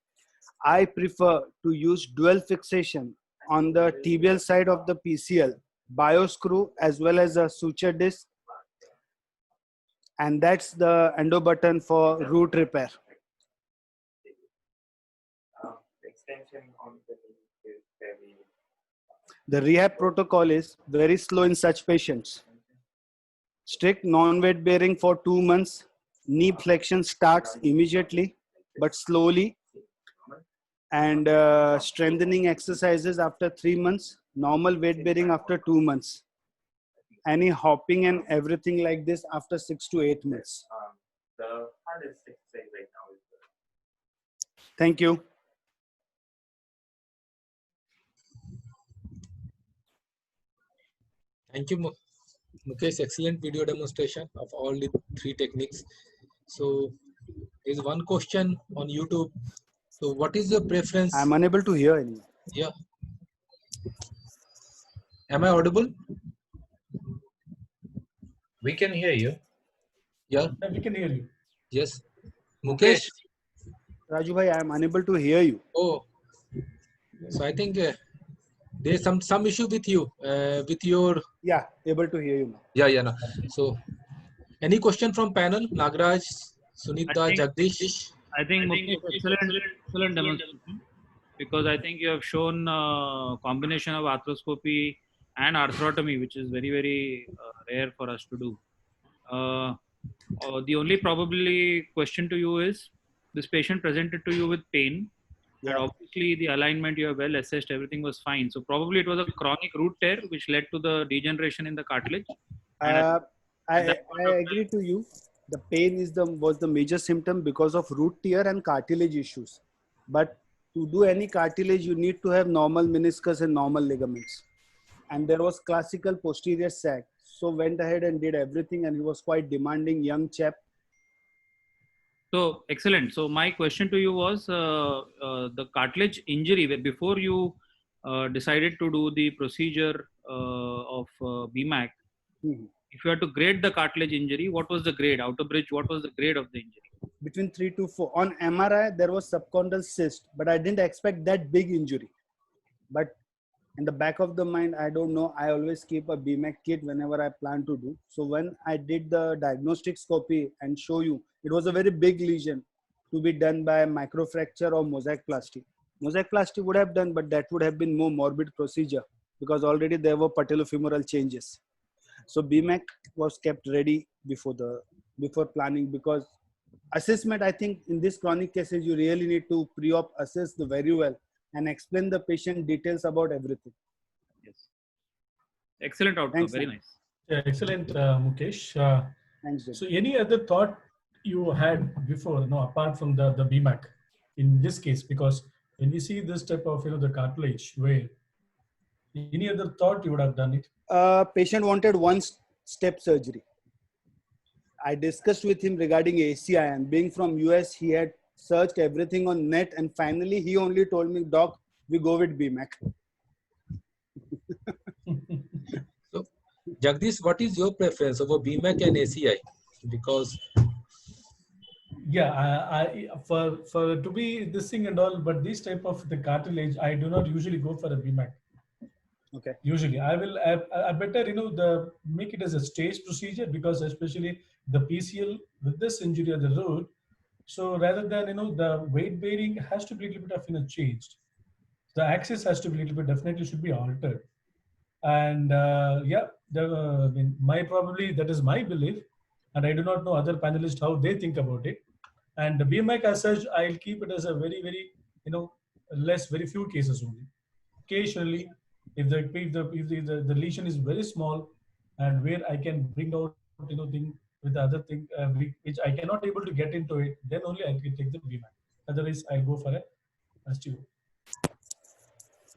I prefer to use dual fixation on the tibial side of the PCL, bioscrew as well as a suture disc, and that's the endo button for root repair. The rehab protocol is very slow in such patients. Strict non-weight bearing for 2 months. Knee flexion starts immediately but slowly, and strengthening exercises after 3 months. Normal weight bearing after 2 months. Any hopping and everything like this after 6 to 8 months. The hardest exercise right now is Thank you. Thank you, Mukesh. Excellent video demonstration of all the 3 techniques. So there's one question on YouTube. So what is your preference? I'm unable to hear anyone. Yeah. Am I audible? We can hear you. Yeah. We can hear you. Yes. Mukesh? Raju bhai, I am unable to hear you. Oh. So I think there's some issue with you, with your... Yeah, able to hear you now. Yeah. No. So any question from panel? Nagraj, Sunita, Jagdish? I think Mukesh, excellent demonstration, because I think you have shown a combination of arthroscopy and arthrotomy, which is very, very rare for us to do. The only probably question to you is, this patient presented to you with pain, and obviously the alignment you have well assessed, everything was fine. So probably it was a chronic root tear which led to the degeneration in the cartilage. I agree to you. The pain was the major symptom because of root tear and cartilage issues. But to do any cartilage, you need to have normal meniscus and normal ligaments. And there was classical posterior sag. So went ahead and did everything, and he was quite demanding young chap. So excellent. So my question to you was the cartilage injury. Before you decided to do the procedure of BMAC, Mhm. if you had to grade the cartilage injury, what was the grade? Outer bridge, what was the grade of the injury? Between 3 to 4. On MRI, there was subchondral cyst, but I didn't expect that big injury. But in the back of the mind, I don't know. I always keep a BMAC kit whenever I plan to do. So when I did the diagnostic scopy and show you, it was a very big lesion to be done by microfracture or mosaic plasty. Mosaic plasty would have done, but that would have been more morbid procedure because already there were patellofemoral changes. So BMAC was kept ready before planning, because assessment, I think in this chronic cases, you really need to pre-op assess very well and explain the patient details about everything. Yes. Excellent outcome. Thanks, Very Sam. nice. Yeah, excellent, Mukesh. Thanks, Jay. So any other thought you had before, apart from the BMAC in this case? Because when we see this type of, the cartilage where any other thought you would have done it? Patient wanted one-step surgery. I discussed with him regarding ACI, and being from US, he had searched everything on net, and finally he only told me, "Doc, we go with BMAC." So, Jagdish, what is your preference over BMAC and ACI? Because Yeah, I for to be this thing and all, but this type of the cartilage, I do not usually go for a BMAC. Okay. Usually, I better the make it as a stage procedure, because especially the PCL with this injury of the root. So rather than the weight bearing has to be a little bit of changed. The axis has to be a little bit, definitely should be altered. And yeah, probably that is my belief, and I do not know other panelists how they think about it. And the BMAC as such, I'll keep it as a very, very very few cases only. Occasionally, if the lesion is very small and where I can bring out thing with the other thing which I cannot able to get into it, then only I can take the BMAC. Otherwise, I'll go for a STO.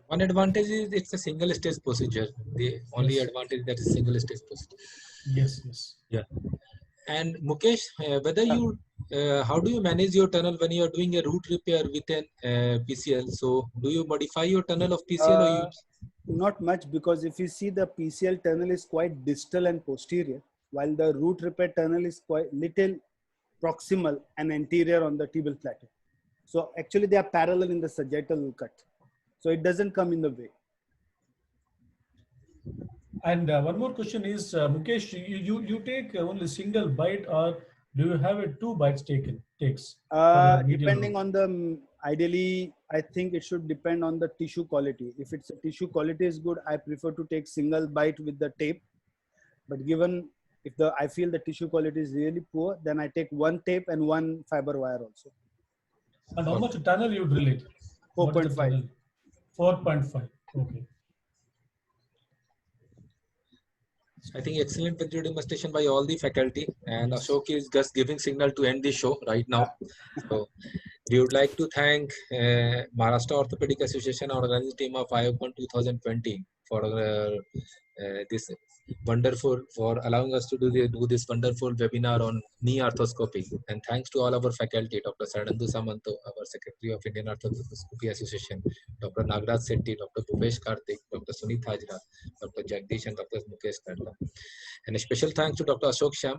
one advantage is it's a single stage procedure. The only Yes. advantage that is single stage procedure. Yes, yes. Yeah. And Mukesh, whether you how do you manage your tunnel when you are doing a root repair with an PCL? So do you modify your tunnel of PCL or you? Not much, because if you see, the PCL tunnel is quite distal and posterior, while the root repair tunnel is quite little proximal and anterior on the tibial plateau. So actually they are parallel in the sagittal cut. So it doesn't come in the way. And one more question is, Mukesh, you take only single bite, or do you have two bites takes? Depending on the, ideally, I think it should depend on the tissue quality. If it's a tissue quality is good, I prefer to take single bite with the tape. But given if I feel the tissue quality is really poor, then I take one tape and one fiber wire also. And how much tunnel you drill it? 4.5. 4.5. Okay. I think excellent video demonstration by all the faculty, and Ashok is just giving signal to end the show right now. So we would like to thank Maharashtra Orthopedic Association organizing team of IOCON 2020 for this wonderful, for allowing us to do this wonderful webinar on knee arthroscopy. And thanks to all our faculty, Dr. Sarandu Samanto, our Secretary of Indian Arthroscopy Association, Dr. Nagraj Sethi, Dr. Bhupesh Karthik, Dr. Sunit Hajra, Dr. Jagdish, and Dr. Mukesh Karla. And a special thanks to Dr. Ashok Sham,